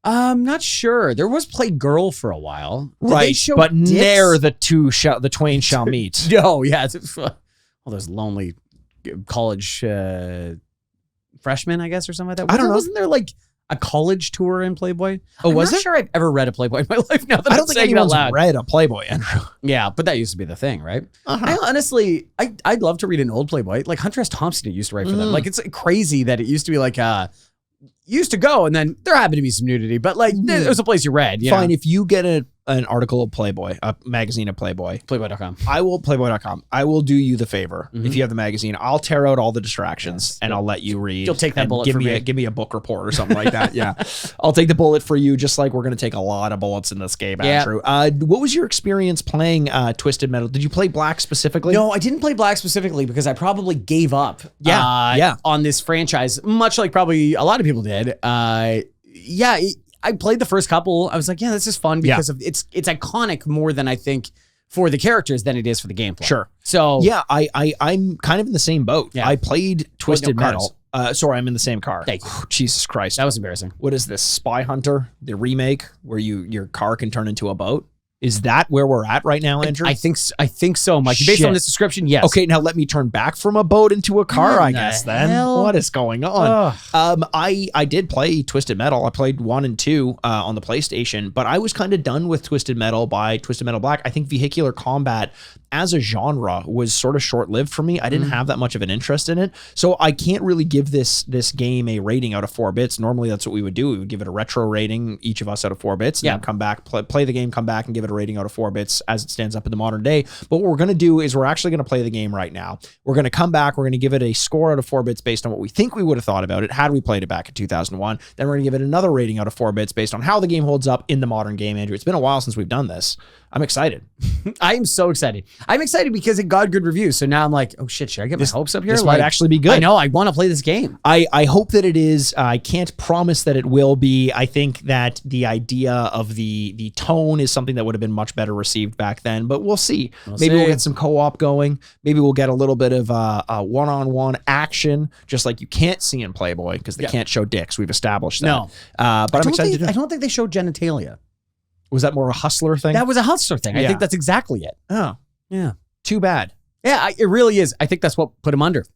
Not sure. There was Playgirl for a while. Did Right, they show but dicks? ne'er the twain shall meet. No, yeah. All those lonely college freshmen, I guess, or something like that. I don't know. Wasn't there like a college tour in Playboy? Oh, I'm was not it? sure I've ever read a Playboy in my life. Now that I I'm don't think saying it out anyone's loud. read a Playboy, Andrew. Yeah, but that used to be the thing, right? Uh-huh. I honestly, I'd love to read an old Playboy. Like Hunter S. Thompson used to write for them. Like, it's crazy that it used to be like used to go, and then there happened to be some nudity, but like it was a place you read. You Fine, know? if you get an article of Playboy, a magazine of Playboy, Playboy.com. Playboy.com. I will do you the favor. If you have the magazine, I'll tear out all the distractions and I'll let you read. You'll take that bullet give for me. me. Give me a book report or something like that. Yeah. I'll take the bullet for you, just like we're going to take a lot of bullets in this game, Andrew. What was your experience playing Twisted Metal? Did you play Black specifically? No, I didn't play Black specifically because I probably gave up on this franchise, much like probably a lot of people did. I played the first couple. I was like, yeah, this is fun because of it's iconic more than I think for the characters than it is for the gameplay. Sure. So yeah, I'm kind of in the same boat. Yeah. I played Twisted no Metal. Sorry, I'm in the same car. Thank you. Jesus Christ. That was embarrassing. What is this? Spy Hunter, the remake where your car can turn into a boat? Is that where we're at right now, Andrew? I think so, Mikey. Based on this description, yes. Okay, now let me turn back from a boat into a car, What I the guess, then. hell? What is going on? I did play Twisted Metal. I played 1 and 2 on the PlayStation, but I was kind of done with Twisted Metal by Twisted Metal Black. I think Vehicular Combat as a genre was sort of short-lived for me. I didn't have that much of an interest in it, so I can't really give this game a rating out of 4 bits. Normally, that's what we would do. We would give it a retro rating, each of us out of 4 bits, and then come back, play the game, come back, and give it a rating out of 4 bits as it stands up in the modern day. But what we're going to do is we're actually going to play the game right now. We're going to come back. We're going to give it a score out of 4 bits based on what we think we would have thought about it had we played it back in 2001. Then we're going to give it another rating out of 4 bits based on how the game holds up in the modern game, Andrew. It's been a while since we've done this. I'm excited. I am so excited. I'm excited because it got good reviews. So now I'm like, oh shit, should I get my hopes up here? This might actually be good. I know. I want to play this game. I hope that it is. I can't promise that it will be. I think that the idea of the tone is something that would have been much better received back then, but we'll see. Maybe we'll get some co-op going. Maybe we'll get a little bit of one-on-one action, just like you can't see in Playboy because they can't show dicks. We've established that. No. But I'm excited. I don't think they showed genitalia. Was that more a hustler thing? That was a hustler thing. I think that's exactly it. Oh, yeah. Too bad. Yeah, it really is. I think that's what put him under.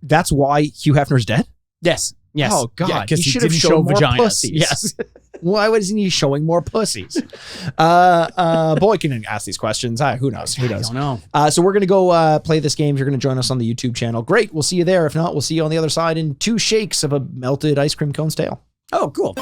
That's why Hugh Hefner's dead? Yes. Oh, God. Because he he should didn't have show shown more vaginas. pussies. Yes. Why wasn't he showing more pussies? Boy can ask these questions. Who knows? Who knows? I don't know. So we're going to go play this game. If you're going to join us on the YouTube channel, great. We'll see you there. If not, we'll see you on the other side in 2 shakes of a melted ice cream cone stale. Oh, cool.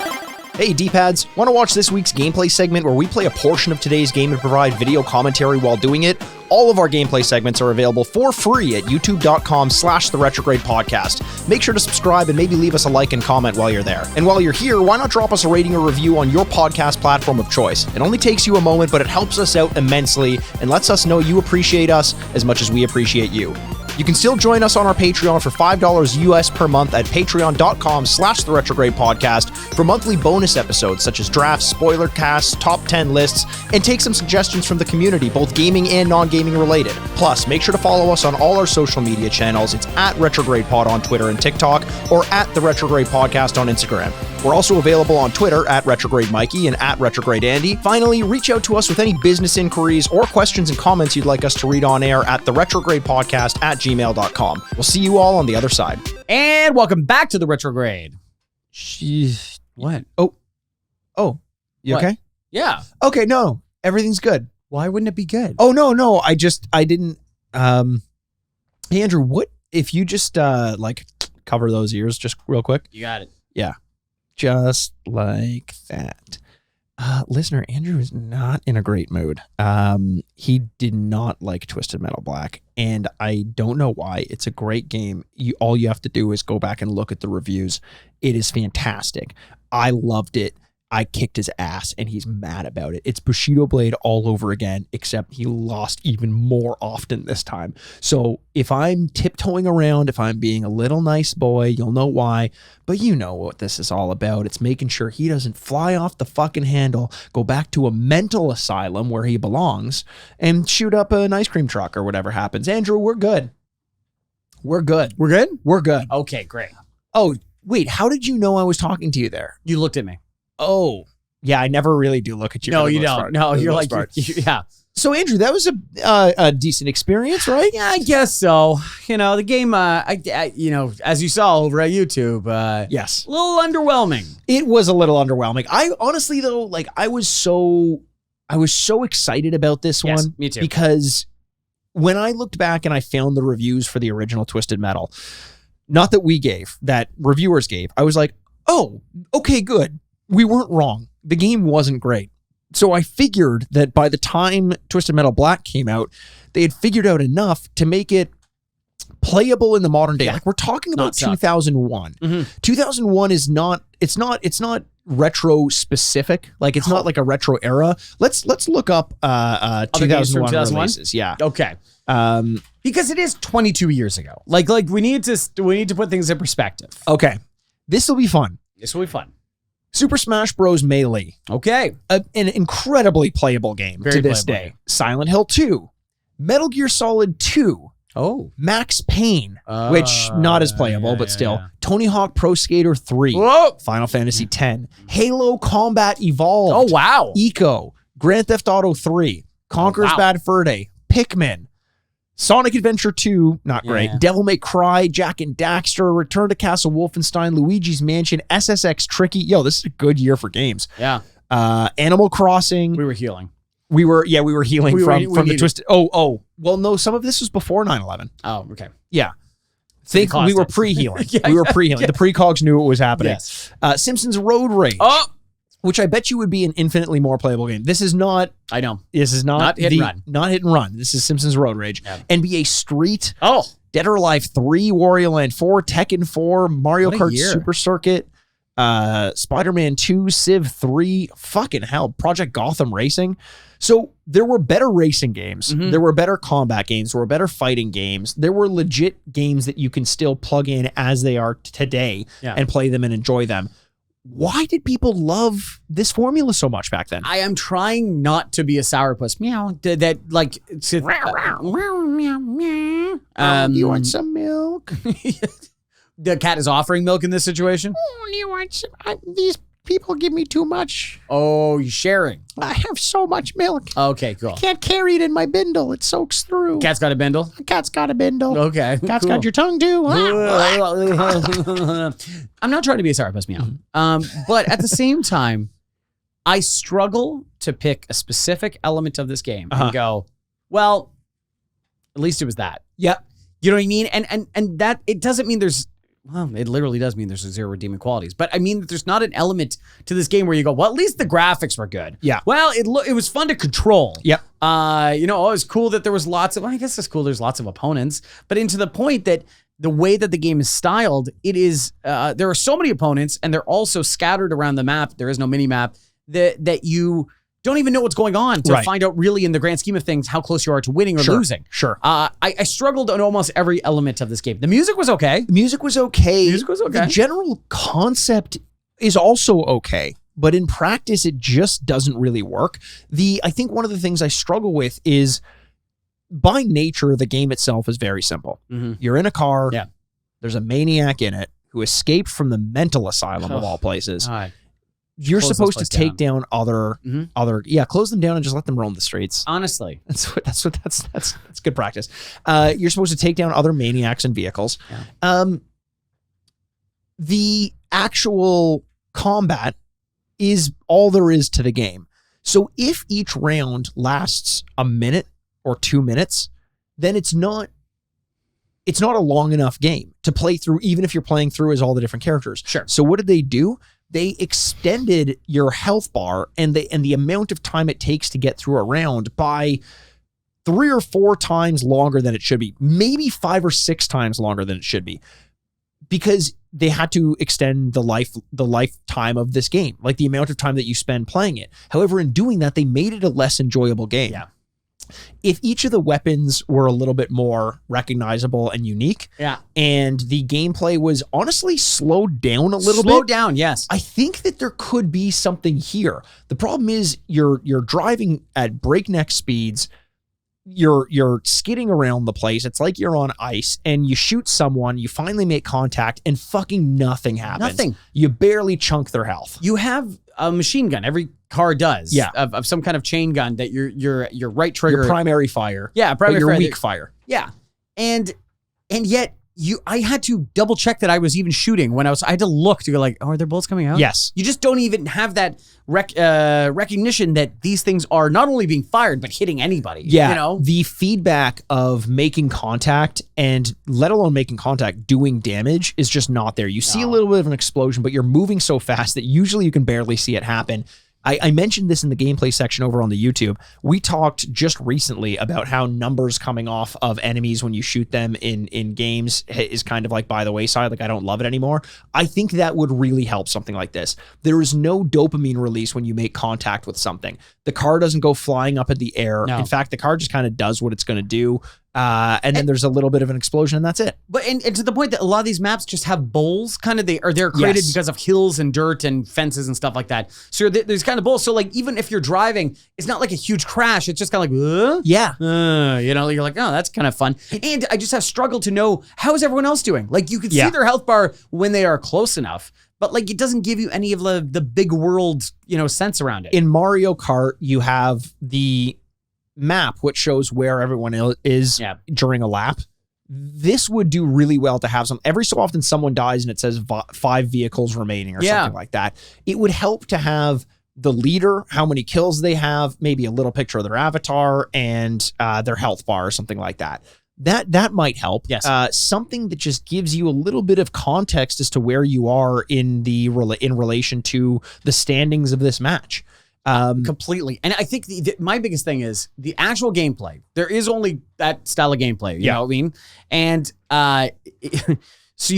Hey, D-pads, want to watch this week's gameplay segment where we play a portion of today's game and provide video commentary while doing it? All of our gameplay segments are available for free at youtube.com/the-retrograde-podcast. Make sure to subscribe and maybe leave us a like and comment while you're there. And while you're here, why not drop us a rating or review on your podcast platform of choice? It only takes you a moment, but it helps us out immensely and lets us know you appreciate us as much as we appreciate you. You can still join us on our Patreon for $5 US per month at patreon.com/the-retrograde-podcast for monthly bonus episodes such as drafts, spoiler casts, top 10 lists, and take some suggestions from the community, both gaming and non-gaming related. Plus, make sure to follow us on all our social media channels. It's at RetrogradePod on Twitter and TikTok, or at the Retrograde Podcast on Instagram. We're also available on Twitter at Retrograde Mikey and at Retrograde Andy. Finally, reach out to us with any business inquiries or questions and comments you'd like us to read on air at the retrogradepodcast@gmail.com. We'll see you all on the other side. And welcome back to the Retrograde. Jeez. What? Oh, you What? okay? Yeah. Okay, no, everything's good. Why wouldn't it be good? Oh, no, I didn't, hey, Andrew, what if you just, cover those ears just real quick? You got it. Yeah, just like that. Listener, Andrew is not in a great mood. He did not like Twisted Metal Black, and I don't know why. It's a great game. All you have to do is go back and look at the reviews. It is fantastic. I loved it. I kicked his ass, and he's mad about it. It's Bushido Blade all over again, except he lost even more often this time. So if I'm tiptoeing around, if I'm being a little nice boy, you'll know why. But you know what this is all about. It's making sure he doesn't fly off the fucking handle, go back to a mental asylum where he belongs, and shoot up an ice cream truck or whatever happens. Andrew, we're good. We're good. We're good? We're good. Okay, great. Oh, wait, how did you know I was talking to you there? You looked at me. Oh, yeah, I never really do look at you. No, you don't. No, you're like, yeah. So, Andrew, that was a decent experience, right? Yeah, I guess so. You know, the game, as you saw over at YouTube, yes, a little underwhelming. It was a little underwhelming. I honestly, though, I was so excited about this one. Me too. Because when I looked back and I found the reviews for the original Twisted Metal, not that we gave, that reviewers gave, I was like, oh, okay, good. We weren't wrong. The game wasn't great. So I figured that by the time Twisted Metal Black came out, they had figured out enough to make it playable in the modern day. Yeah. Like, we're talking about Not suck. 2001. Mm-hmm. 2001 is not, it's not retro specific. Like, it's not like a retro era. Let's look up 2001 releases. Yeah. Okay. Because it is 22 years ago. Like we need to put things in perspective. Okay. This will be fun. This will be fun. Super Smash Bros. Melee. Okay. An incredibly playable game to this day. Silent Hill 2. Metal Gear Solid 2. Oh. Max Payne, which not as playable, but still. Yeah. Tony Hawk Pro Skater 3. Whoa. Final Fantasy 10. Halo Combat Evolved. Oh, wow. Eco. Grand Theft Auto 3. Conker's Bad Fur Day. Pikmin. Sonic Adventure 2, not great. Yeah. Devil May Cry, Jak and Daxter, Return to Castle Wolfenstein, Luigi's Mansion, SSX Tricky. Yo, this is a good year for games. Yeah. Animal Crossing. We were healing. We were healing from the twisted. Well, no, some of this was before 9/11. Oh, okay. Yeah. Think we were pre-healing. We were pre-healing. Yeah. The pre-cogs knew what was happening. Yes. Simpsons Road Rage. Oh! Which I bet you would be an infinitely more playable game. This is not. I know. This is not hit and run. Not hit and run. This is Simpsons Road Rage. Yeah. NBA Street. Oh. Dead or Alive 3, Wario Land 4, Tekken 4, Mario Kart Super Circuit, Spider-Man 2, Civ 3, fucking hell, Project Gotham Racing. So there were better racing games. There were better combat games. There were better fighting games. There were legit games that you can still plug in as they are today and play them and enjoy them. Why did people love this formula so much back then? I am trying not to be a sourpuss. Meow. That like. You want some milk? The cat is offering milk in this situation. Oh, you want some? These people give me too much. Oh, you're sharing. I have so much milk. Okay, cool. I can't carry it in my bindle. It soaks through. Cat's got a bindle? The cat's got a bindle. Okay. Cat's got your tongue too. I'm not trying to be a sourpuss, meow. But at the same time, I struggle to pick a specific element of this game and go, well, at least it was that. Yeah. You know what I mean? And that, it doesn't mean there's, well, it literally does mean there's zero redeeming qualities. But I mean that there's not an element to this game where you go, well, at least the graphics were good. Yeah. Well, it was fun to control. Yep. You know, it was cool that there was lots of, well, I guess it's cool there's lots of opponents. But into the point that the way that the game is styled, it is, there are so many opponents and they're also scattered around the map. There is no mini map that you don't even know what's going on to find out really in the grand scheme of things how close you are to winning or losing. Sure. I struggled on almost every element of this game. The music was okay. The music was okay. The general concept is also okay, but in practice, it just doesn't really work. I think one of the things I struggle with is, by nature, the game itself is very simple. You're in a car. Yeah. There's a maniac in it who escaped from the mental asylum of all places. You're supposed to take down other, close them down and just let them roam the streets. Honestly, that's good practice. You're supposed to take down other maniacs and vehicles. Yeah. The actual combat is all there is to the game. So if each round lasts a minute or 2 minutes, then it's not a long enough game to play through, even if you're playing through as all the different characters. Sure. So what did they do? They extended your health bar and the amount of time it takes to get through a round by 3 or 4 times longer than it should be. Maybe 5 or 6 times longer than it should be. Because they had to extend the lifetime of this game, like the amount of time that you spend playing it. However, in doing that, they made it a less enjoyable game. Yeah. If each of the weapons were a little bit more recognizable and unique, and the gameplay was honestly slowed down a little bit. Slowed down, yes. I think that there could be something here. The problem is you're driving at breakneck speeds. You're skidding around the place. It's like you're on ice, and you shoot someone, you finally make contact, and fucking nothing happens. Nothing. You barely chunk their health. You have a machine gun. Every car does. Yeah. Of some kind of chain gun that your right trigger. Your primary fire. Yeah, primary fire. Your weak fire. Yeah. And yet I had to double check that I was even shooting when I had to look to go like, oh, are there bullets coming out? Yes. You just don't even have that recognition that these things are not only being fired, but hitting anybody. Yeah. You know? The feedback of making contact and let alone making contact, doing damage is just not there. You see a little bit of an explosion, but you're moving so fast that usually you can barely see it happen. I mentioned this in the gameplay section over on the YouTube. We talked just recently about how numbers coming off of enemies when you shoot them in games is kind of like by the wayside. Like, I don't love it anymore. I think that would really help something like this. There is no dopamine release when you make contact with something. The car doesn't go flying up in the air. No. In fact, the car just kind of does what it's going to do. And then there's a little bit of an explosion and that's it. But and to the point that a lot of these maps just have bowls, kind of they're created because of hills and dirt and fences and stuff like that. So there's kind of bowls. So like even if you're driving, it's not like a huge crash. It's just kind of like, you know, you're like, oh, that's kind of fun. And I just have struggled to know, how is everyone else doing? Like you can see their health bar when they are close enough, but like it doesn't give you any of the big world, you know, sense around it. In Mario Kart, you have the map which shows where everyone is during a lap. This would do really well to have every so often someone dies and it says 5 vehicles remaining or something like that. It would help to have the leader, how many kills they have, maybe a little picture of their avatar and their health bar or something like that. That might help. Yes. Something that just gives you a little bit of context as to where you are in relation to the standings of this match. Completely. And I think my biggest thing is the actual gameplay. There is only that style of gameplay, you know what I mean? And so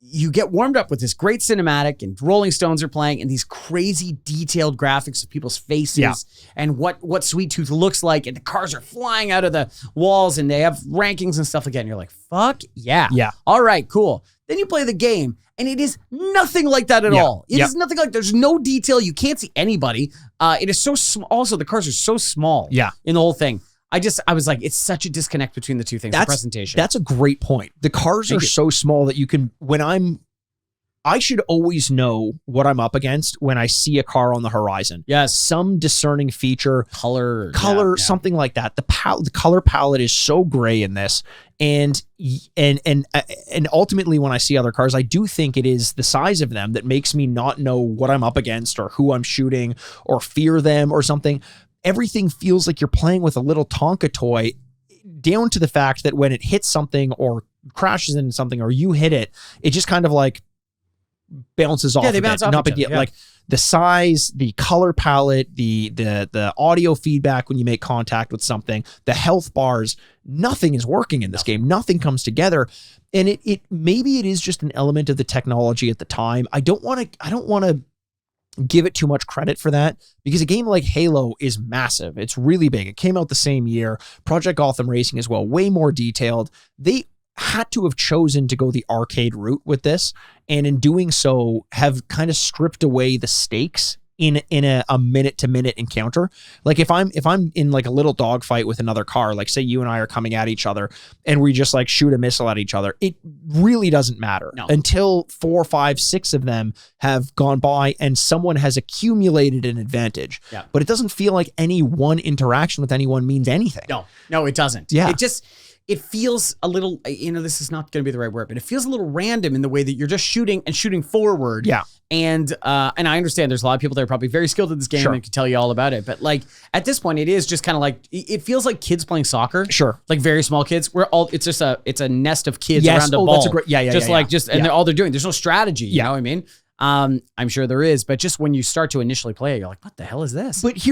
you get warmed up with this great cinematic, and Rolling Stones are playing, and these crazy detailed graphics of people's faces and what Sweet Tooth looks like, and the cars are flying out of the walls, and they have rankings and stuff like that. And you're like, fuck yeah. Yeah. All right, cool. Then you play the game, and it is nothing like that at all. It is nothing like, there's no detail. You can't see anybody. It is so small. Also, the cars are so small in the whole thing. I was like, it's such a disconnect between the two things, the presentation. That's a great point. The cars are so small that you can, I should always know what I'm up against when I see a car on the horizon. Yes. Some discerning feature, color, something like that. The color palette is so gray in this. And ultimately when I see other cars, I do think it is the size of them that makes me not know what I'm up against or who I'm shooting or fear them or something. Everything feels like you're playing with a little Tonka toy, down to the fact that when it hits something or crashes into something or you hit it, it just kind of like bounces off. Yeah, they bounce off not each big other, deal. Like the size, the color palette, the audio feedback when you make contact with something, the health bars, nothing is working in this game. Nothing comes together. And it maybe it is just an element of the technology at the time. I don't want to give it too much credit for that, because a game like Halo is massive. It's really big. It came out the same year. Project Gotham Racing as well, way more detailed. They had to have chosen to go the arcade route with this, and in doing so have kind of stripped away the stakes in a minute-to-minute encounter. Like if I'm in like a little dogfight with another car, like say you and I are coming at each other and we just like shoot a missile at each other, it really doesn't matter until 4, 5, 6 of them have gone by and someone has accumulated an advantage. Yeah. But it doesn't feel like any one interaction with anyone means anything. No, it doesn't. Yeah. It feels a little, this is not going to be the right word, but it feels a little random in the way that you're just shooting forward. Yeah. And I understand there's a lot of people that are probably very skilled at this game and can tell you all about it. But like at this point, it is just kind of like, it feels like kids playing soccer. Sure. Like very small kids. It's a nest of kids around a ball. That's a great, and all they're doing, there's no strategy. You know what I mean? I'm sure there is, but just when you start to initially play it, you're like, what the hell is this? But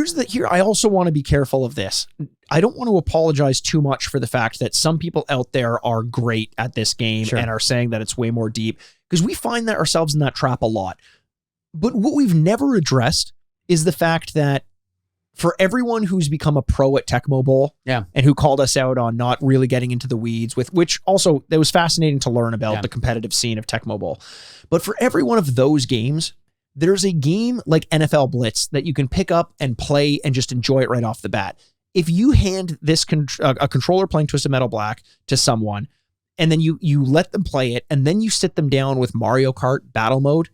I also want to be careful of this. I don't want to apologize too much for the fact that some people out there are great at this game and are saying that it's way more deep, because we find that ourselves in that trap a lot. But what we've never addressed is the fact that for everyone who's become a pro at Tecmo Bowl and who called us out on not really getting into the weeds, with which also it was fascinating to learn about the competitive scene of Tecmo Bowl. But for every one of those games, there's a game like NFL Blitz that you can pick up and play and just enjoy it right off the bat. If you hand this a controller playing Twisted Metal Black to someone, and then you let them play it, and then you sit them down with Mario Kart Battle Mode,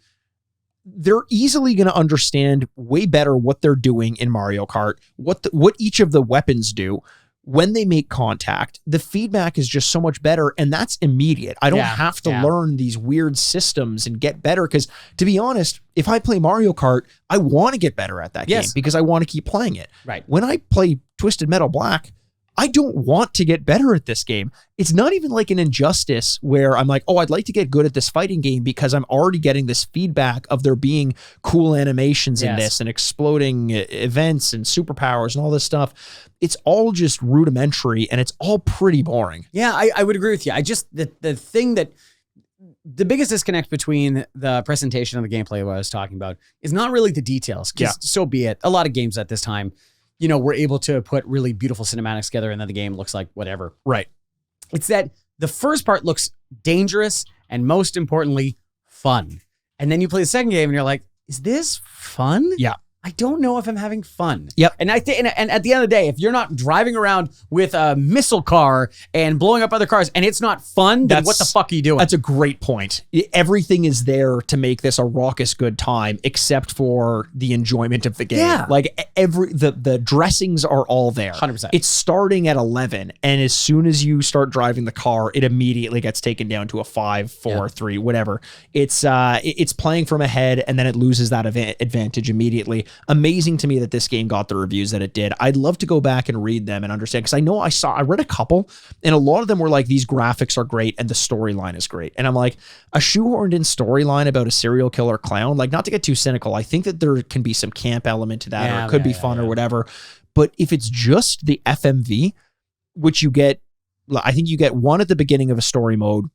they're easily going to understand way better what they're doing in Mario Kart, what each of the weapons do when they make contact. The feedback is just so much better, and that's immediate. I don't have to learn these weird systems and get better, because to be honest, if I play Mario Kart, I want to get better at that game because I want to keep playing it. Right. When I play Twisted Metal Black, I don't want to get better at this game. It's not even like an Injustice where I'm like, oh, I'd like to get good at this fighting game because I'm already getting this feedback of there being cool animations in this and exploding events and superpowers and all this stuff. It's all just rudimentary and it's all pretty boring. Yeah, I would agree with you. The thing that the biggest disconnect between the presentation and the gameplay, what I was talking about, is not really the details, because so be it. A lot of games at this time, we're able to put really beautiful cinematics together and then the game looks like whatever. Right. It's that the first part looks dangerous and most importantly, fun. And then you play the second game and you're like, is this fun? Yeah. I don't know if I'm having fun. Yep. And I think, and at the end of the day, if you're not driving around with a missile car and blowing up other cars and it's not fun, then what the fuck are you doing? That's a great point. Everything is there to make this a raucous good time, except for the enjoyment of the game. Yeah. Like the dressings are all there. 100%. It's starting at 11, and as soon as you start driving the car, it immediately gets taken down to a 5, 4, 3, whatever. It's playing from ahead, and then it loses that advantage immediately. Amazing to me that this game got the reviews that it did. I'd love to go back and read them and understand, because I read a couple, and a lot of them were like, these graphics are great and the storyline is great. And I'm like, a shoehorned in storyline about a serial killer clown, like, not to get too cynical, I think that there can be some camp element to that, or it could be fun or whatever. But if it's just the FMV, which you get, I think you get one at the beginning of a story mode,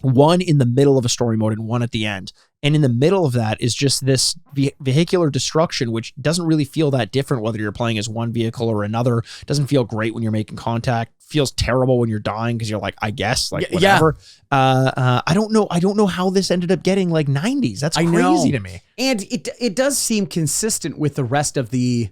one in the middle of a story mode and one at the end. And in the middle of that is just this vehicular destruction, which doesn't really feel that different whether you're playing as one vehicle or another. Doesn't feel great when you're making contact. Feels terrible when you're dying because you're like, I guess, like whatever. I don't know how this ended up getting like 90s. That's crazy to me. And it does seem consistent with the rest of this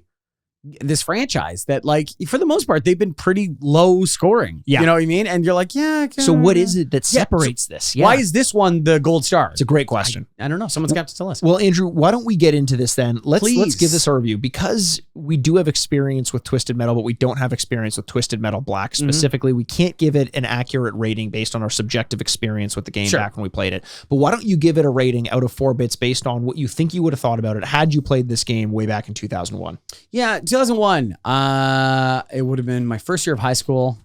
franchise that, like, for the most part, they've been pretty low scoring. Yeah. You know what I mean? And you're like, yeah. So what is it that separates this? Yeah. Why is this one the gold star? It's a great question. I don't know. Someone's got to tell us. Well, Andrew, why don't we get into this then? Let's give this a review, because we do have experience with Twisted Metal, but we don't have experience with Twisted Metal Black specifically. We can't give it an accurate rating based on our subjective experience with the game back when we played it. But why don't you give it a rating out of 4 bits based on what you think you would have thought about it had you played this game way back in 2001? Yeah, 2001. It would have been my first year of high school.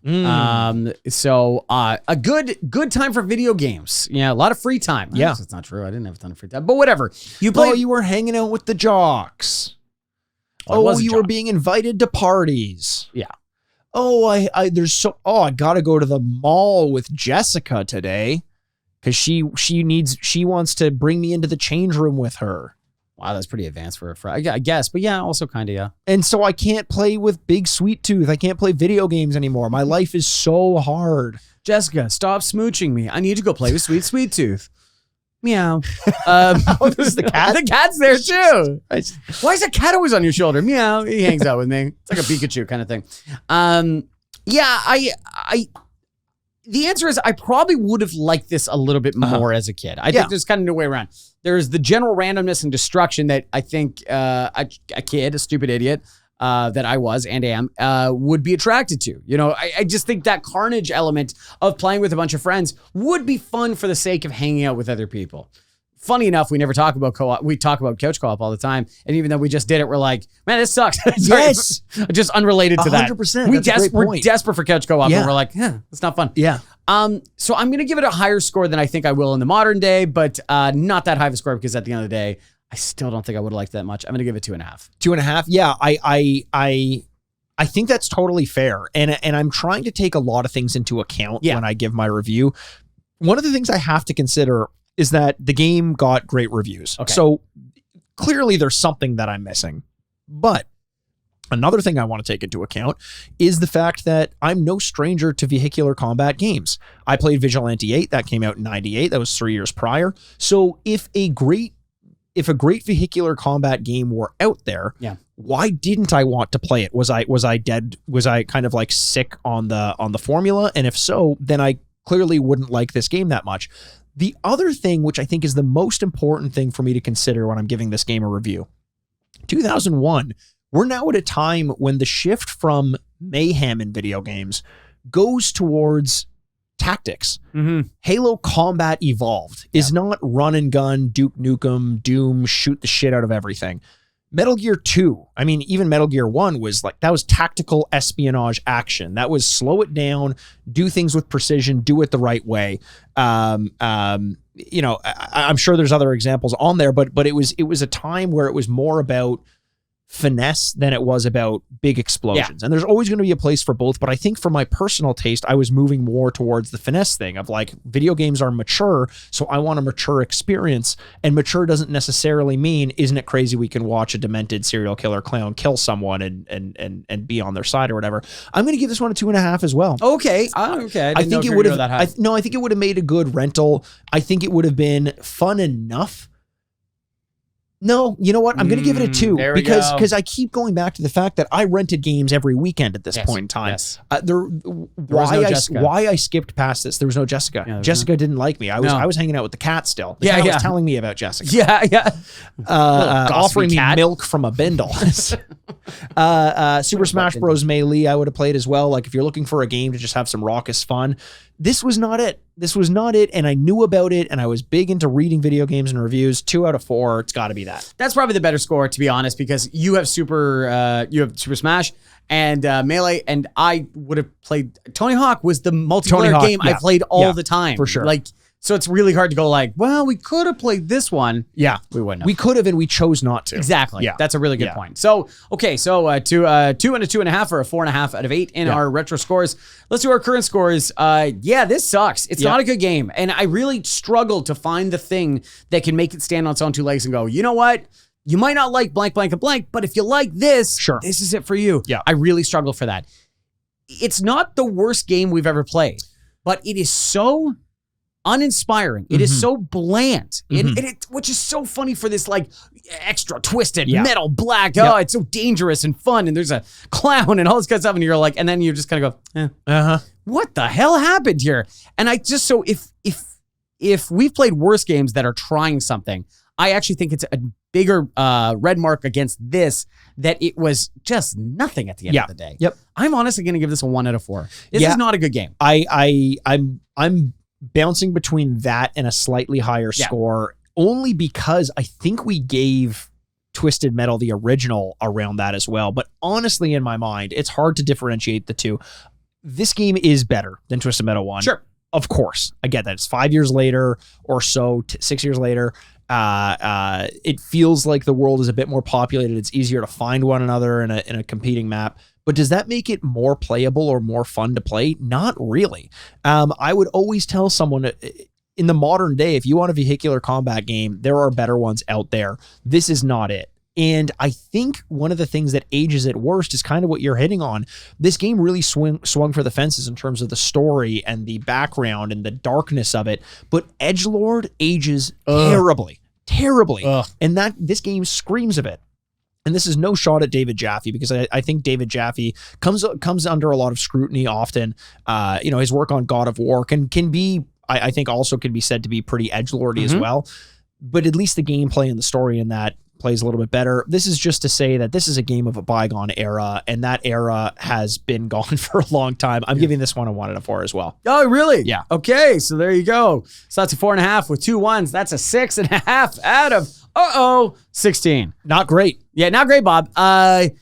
So a good time for video games. Yeah, a lot of free time. Yeah, that's not true. I didn't have a ton of free time, but whatever. You were hanging out with the jocks. You were being invited to parties. Yeah. I gotta go to the mall with Jessica today because she wants to bring me into the change room with her. Wow, that's pretty advanced for a Friday, I guess. But yeah, also kind of, yeah. And so I can't play with Big Sweet Tooth. I can't play video games anymore. My life is so hard. Jessica, stop smooching me. I need to go play with Sweet Tooth. Meow. This is the cat? The cat's there too. Why is a cat always on your shoulder? Meow. He hangs out with me. It's like a Pikachu kind of thing. The answer is I probably would have liked this a little bit more as a kid. I think there's kind of no way around. There's the general randomness and destruction that I think a kid, a stupid idiot that I was and am, would be attracted to. You know, I just think that carnage element of playing with a bunch of friends would be fun for the sake of hanging out with other people. Funny enough, we never talk about co-op. We talk about couch co-op all the time. And even though we just did it, we're like, man, this sucks. Yes. Just unrelated to that. 100%. We're desperate for couch co-op. And we're like, it's not fun. Yeah. So I'm going to give it a higher score than I think I will in the modern day, but not that high of a score because at the end of the day, I still don't think I would have liked that much. I'm going to give it 2.5. 2.5? Yeah, I think that's totally fair. And I'm trying to take a lot of things into account when I give my review. One of the things I have to consider is that the game got great reviews. Okay. So clearly there's something that I'm missing. But another thing I want to take into account is the fact that I'm no stranger to vehicular combat games. I played Vigilante 8. That came out in 98. That was 3 years prior. So if a great vehicular combat game were out there, why didn't I want to play it? Was I dead? Was I kind of like sick on the formula? And if so, then I clearly wouldn't like this game that much. The other thing, which I think is the most important thing for me to consider when I'm giving this game a review, 2001, we're now at a time when the shift from mayhem in video games goes towards tactics. Halo Combat Evolved is not run and gun, Duke Nukem, Doom, shoot the shit out of everything. Metal Gear 2, I mean, even Metal Gear 1 was like, that was tactical espionage action. That was slow it down, do things with precision, do it the right way. You know, I'm sure there's other examples on there, but it was a time where it was more about finesse than it was about big explosions. And there's always going to be a place for both, but I think for my personal taste, I was moving more towards the finesse thing of like, video games are mature, so I want a mature experience, and mature doesn't necessarily mean, isn't it crazy we can watch a demented serial killer clown kill someone and be on their side or whatever. I'm going to give this one a 2.5 as well. Okay. Okay. I think it would have, I think it would have made a good rental. I think it would have been fun enough. No, you know what? I'm going to give it a 2 because I keep going back to the fact that I rented games every weekend at this point in time. Yes. Why I skipped past this? There was no Jessica. Jessica didn't like me. I was hanging out with the cat still. The cat was telling me about Jessica. Offering me milk from a bindle. Super Smash Bros. Melee I would have played as well. Like if you're looking for a game to just have some raucous fun, this was not it. This was not it, and I knew about it, and I was big into reading video games and reviews. 2 out of 4, it's got to be that. That's probably the better score, to be honest, because you have Super Smash and Melee, and I would have played Tony Hawk was the multiplayer game I played all the time for sure. Like So it's really hard to go like, well, we could have played this one. Yeah. We wouldn't have. We could have, and we chose not to. Exactly. Yeah. That's a really good point. So, okay. So, 2 and a 2.5 or a 4.5 out of 8 in our retro scores. Let's do our current scores. Yeah, this sucks. It's not a good game. And I really struggle to find the thing that can make it stand on its own two legs and go, you know what? You might not like blank, blank, and blank, but if you like this, this is it for you. Yeah. I really struggle for that. It's not the worst game we've ever played, but it is so uninspiring. It is so bland. And it, which is so funny for this like extra twisted metal black. Oh, it's so dangerous and fun. And there's a clown and all this kind of stuff. And you're like, and then you're just kind of go, what the hell happened here? And I just, so if we've played worse games that are trying something, I actually think it's a bigger red mark against this, that it was just nothing at the end of the day. Yep. I'm honestly going to give this a 1 out of 4. This is not a good game. I'm bouncing between that and a slightly higher score, only because I think we gave Twisted Metal the original around that as well. But honestly, in my mind, it's hard to differentiate the two. This game is better than Twisted Metal 1. Sure. Of course. I get that. It's 5 years later or so, 6 years later. It feels like the world is a bit more populated. It's easier to find one another in a competing map. But does that make it more playable or more fun to play? Not really. I would always tell someone in the modern day, if you want a vehicular combat game, there are better ones out there. This is not it. And I think one of the things that ages it worst is kind of what you're hitting on. This game really swung for the fences in terms of the story and the background and the darkness of it. But edgelord ages terribly. And this game screams of it. And this is no shot at David Jaffe, because I think David Jaffe comes under a lot of scrutiny often. His work on God of War can be, I think also can be said to be pretty edgelordy as well. But at least the gameplay and the story in that plays a little bit better. This is just to say that this is a game of a bygone era, and that era has been gone for a long time. I'm giving this one a 1 out of 4 as well. Oh, really? Yeah. Okay, so there you go. So that's a 4.5 with 2 1s. That's a 6.5 out of 16. Not great. Yeah, not great, Bob. The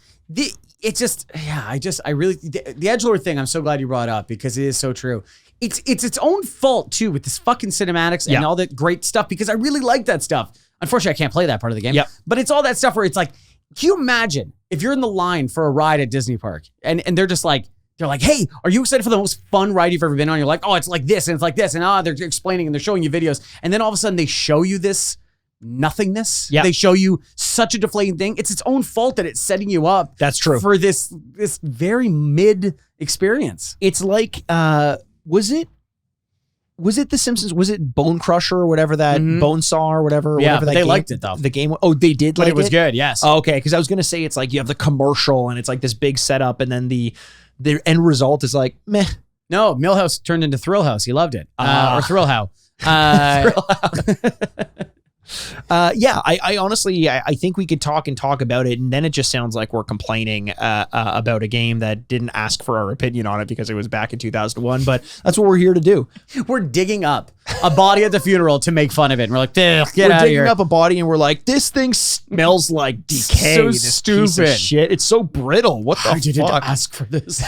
edgelord thing, I'm so glad you brought up, because it is so true. It's its own fault too, with this fucking cinematics and all that great stuff, because I really like that stuff. Unfortunately, I can't play that part of the game. Yep. But it's all that stuff where it's like, can you imagine if you're in the line for a ride at Disney Park and they're just like, hey, are you excited for the most fun ride you've ever been on? You're like, oh, it's like this and it's like this. And they're explaining and they're showing you videos. And then all of a sudden they show you this nothingness. Yeah. They show you such a deflating thing. It's its own fault that it's setting you up. That's true. For this very mid experience. It's like, was it The Simpsons? Was it Bone Crusher or whatever that Bone Saw or whatever? Yeah, whatever that they game, liked it though. The game. Oh, they did like it? But it was good. Yes. Oh, okay. Because I was going to say, it's like you have the commercial and it's like this big setup, and then the end result is like, meh. No, Millhouse turned into Thrill House. He loved it. Or Thrill How. I honestly, I think we could talk about it, and then it just sounds like we're complaining about a game that didn't ask for our opinion on it because it was back in 2001. But that's what we're here to do. We're digging up a body at the funeral to make fun of it. And we're like, get out of here. We're digging up a body, and we're like, this thing smells like decay. So this stupid piece of shit. It's so brittle. What the fuck? Did you ask for this?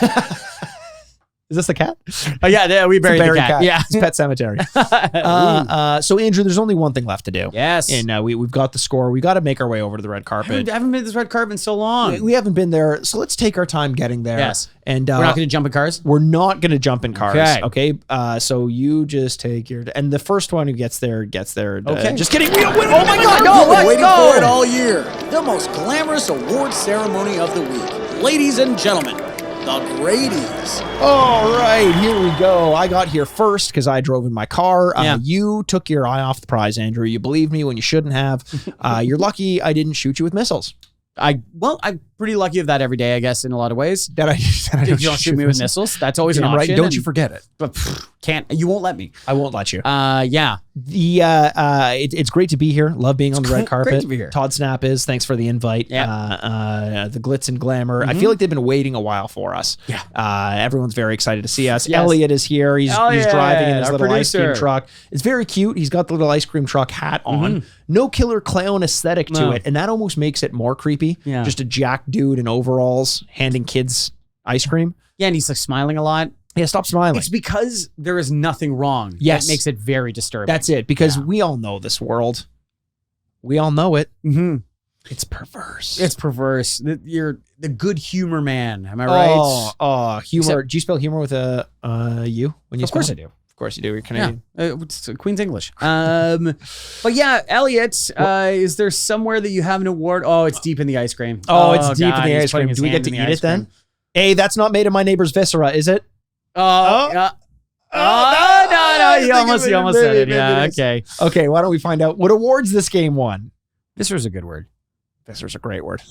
Is this the cat? Yeah, we buried the cat. Yeah, it's Pet Cemetery. So Andrew, there's only one thing left to do. Yes, and we've got the score. We got to make our way over to the red carpet. I haven't been to this red carpet in so long. We haven't been there, so let's take our time getting there. Yes, and we're not going to jump in cars. We're not going to jump in cars. Okay. So you just take your, and the first one who gets there. Okay. Just kidding. Oh my God! No, We've been waiting for it all year. The most glamorous award ceremony of the week, ladies and gentlemen. The Grady's. All right, here we go. I got here first because I drove in my car. You took your eye off the prize, Andrew. You believed me when you shouldn't have. You're lucky I didn't shoot you with missiles. I'm pretty lucky of that every day, I guess, in a lot of ways. That I don't shoot me with missiles. That's always an option. Right? Don't you forget it. But you won't let me. I won't let you. Yeah. It's great to be here. Love being on the red carpet. Great to be here. Todd Snap is. Thanks for the invite. Yeah. The glitz and glamour. I feel like they've been waiting a while for us. Yeah. Everyone's very excited to see us. Yes. Elliot is here. He's driving in his little producer. ice cream truck. It's very cute. He's got the little ice cream truck hat on. No killer clown aesthetic to it, and that almost makes it more creepy. Yeah. Just a jack dude in overalls handing kids ice cream. Yeah, and he's like smiling a lot. Yeah, stop smiling. It's because there is nothing wrong. Yes. That makes it very disturbing. That's it, because we all know this world. We all know it. Mm-hmm. It's perverse. It's perverse. You're the good humor man. Am I right? Oh, humor. Do you spell humor with a U? When you Of course spell I do. Of course you do. You're Canadian. Yeah, it's Queen's English. But yeah, Elliot, is there somewhere that you have an award? Oh, it's deep in the ice cream. Oh, it's deep God, in the he's ice cream. putting his Do we hand get to in the eat ice it then? cream. Hey, that's not made of my neighbor's viscera, is it? Oh, no, you almost said it. Yeah, okay. Okay, why don't we find out what awards this game won? This was a good word. Viscera's a great word.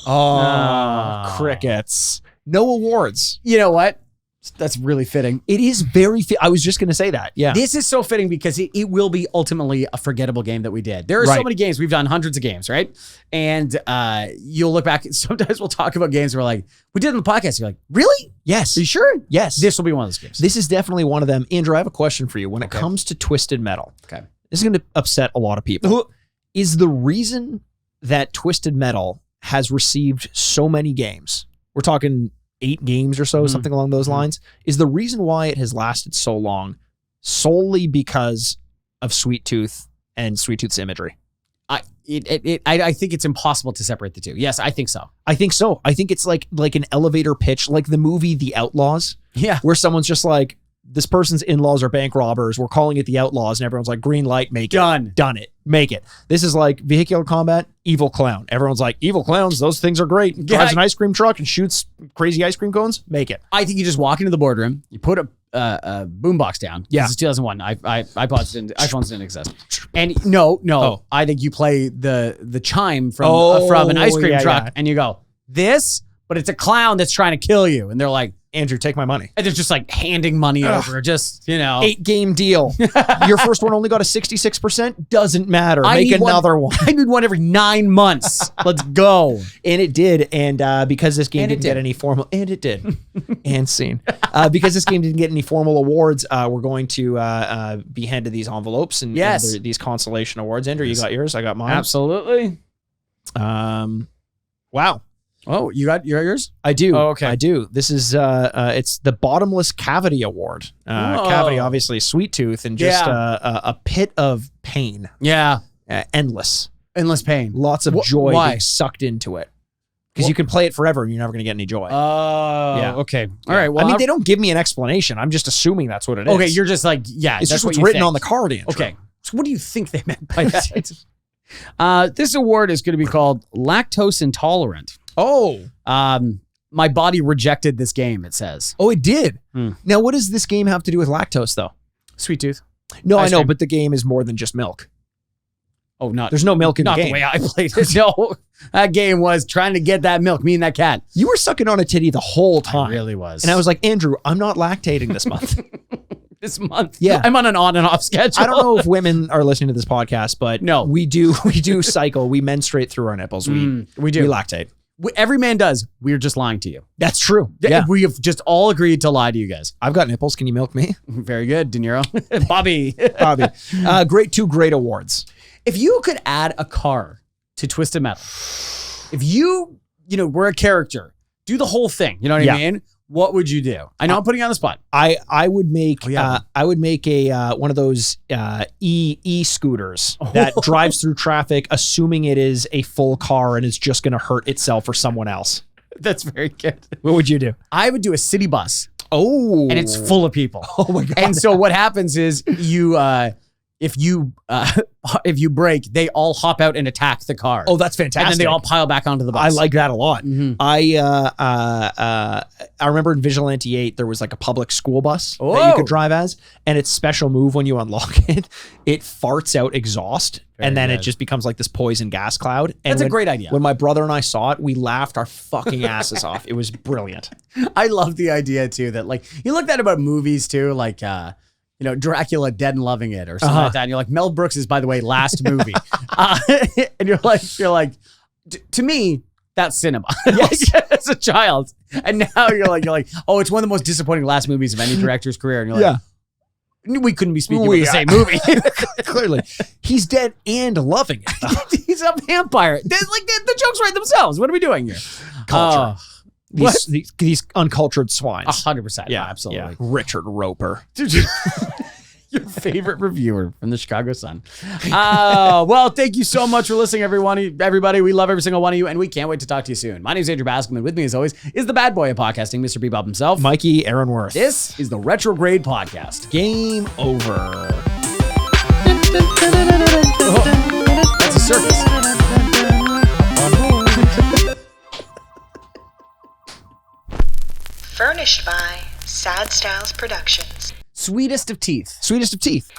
Oh, crickets. No awards. You know what? That's really fitting. It is very I was just going to say that. Yeah. This is so fitting because it will be ultimately a forgettable game that we did. There are so many games. We've done hundreds of games, right? And you'll look back. Sometimes we'll talk about games where like, we did it on the podcast. You're like, really? Yes. Are you sure? Yes. This will be one of those games. This is definitely one of them. Andrew, I have a question for you. When it comes to Twisted Metal, okay, this is going to upset a lot of people. Is the reason that Twisted Metal has received so many games, we're talking 8 games or so, something along those lines, is the reason why it has lasted so long solely because of Sweet Tooth and Sweet Tooth's imagery? I think it's impossible to separate the two. Yes, I think so. I think so. I think it's like an elevator pitch, like the movie The Outlaws. Yeah. Where someone's just like, this person's in-laws are bank robbers. We're calling it The Outlaws. And everyone's like, green light, make it. Done it. Make it. This is like Vehicular Combat, Evil Clown. Everyone's like, evil clowns, those things are great. Drives an ice cream truck and shoots crazy ice cream cones. Make it. I think you just walk into the boardroom, you put a boombox down. Yeah. This is 2001. iPhones didn't exist. And no. I think you play the chime from an ice cream truck and you go, this, but it's a clown that's trying to kill you. And they're like, Andrew, take my money. And they're just like handing money over, just, 8-game deal. Your first one only got a 66%. Doesn't matter. Make another one. I need one every 9 months. Let's go. And it did. And because this game didn't get any formal, and it did. And scene. Because this game didn't get any formal awards, we're going to be handed these envelopes and these consolation awards. Andrew, you got yours. I got mine. Absolutely. Wow. Oh, you got yours? I do. Oh, okay. I do. This is it's the Bottomless Cavity Award. Cavity, obviously, Sweet Tooth, and just a pit of pain. Yeah. Endless pain. Lots of joy being sucked into it. Because you can play it forever and you're never going to get any joy. Oh, yeah. Okay. All right. Well, I mean, they don't give me an explanation. I'm just assuming that's what it is. Okay, you're just like, yeah. It's that's just what's what written think. on the card, Andrew. Okay. So what do you think they meant by that? This award is going to be called Lactose Intolerant. Oh. My body rejected this game, it says. Oh, it did? Now, what does this game have to do with lactose, though? Sweet Tooth. No, I know, but the game is more than just milk. Oh, there's no milk in the game. Not the way I played it. No, that game was trying to get that milk, me and that cat. You were sucking on a titty the whole time. I really was. And I was like, Andrew, I'm not lactating this month. This month? Yeah. I'm on an on and off schedule. I don't know if women are listening to this podcast, but no, we do cycle. We menstruate through our nipples. We do. We lactate. Every man does. We're just lying to you. That's true. Yeah. We have just all agreed to lie to you guys. I've got nipples. Can you milk me? Very good, De Niro. Bobby. Two great awards. If you could add a car to Twisted Metal, if you were a character, do the whole thing, you know what I mean? What would you do? I know I'm putting you on the spot. I would make a one of those e-scooters that drives through traffic, assuming it is a full car and is just going to hurt itself or someone else. That's very good. What would you do? I would do a city bus. Oh, and it's full of people. Oh my god! And so what happens is if you break, they all hop out and attack the car. Oh, that's fantastic. And then they all pile back onto the bus. I like that a lot. Mm-hmm. I remember in Vigilante 8, there was like a public school bus that you could drive as, and its special move when you unlock it, it farts out exhaust, and then it just becomes like this poison gas cloud. And that's a great idea. When my brother and I saw it, we laughed our fucking asses off. It was brilliant. I love the idea too that like you look at about movies too, like Dracula Dead and Loving It or something like that. And you're like, Mel Brooks is, by the way, last movie. And you're like, to me, that's cinema. Yes. Like, as a child. And now you're like, oh, it's one of the most disappointing last movies of any director's career. And you're like, we couldn't be speaking about the same movie. Clearly. He's dead and loving it. He's a vampire. The jokes write themselves. What are we doing here? Culture. These uncultured swines. 100%. Yeah, absolutely. Yeah. Richard Roper. Your favorite reviewer from the Chicago Sun. Well, thank you so much for listening, everybody. We love every single one of you, and we can't wait to talk to you soon. My name is Andrew Baskelman. With me, as always, is the bad boy of podcasting, Mr. Bebop himself, Mikey Aaronworth. This is the Retrograde Podcast. Game over. That's a circus. Furnished by Sad Styles Productions. Sweetest of teeth. Sweetest of teeth.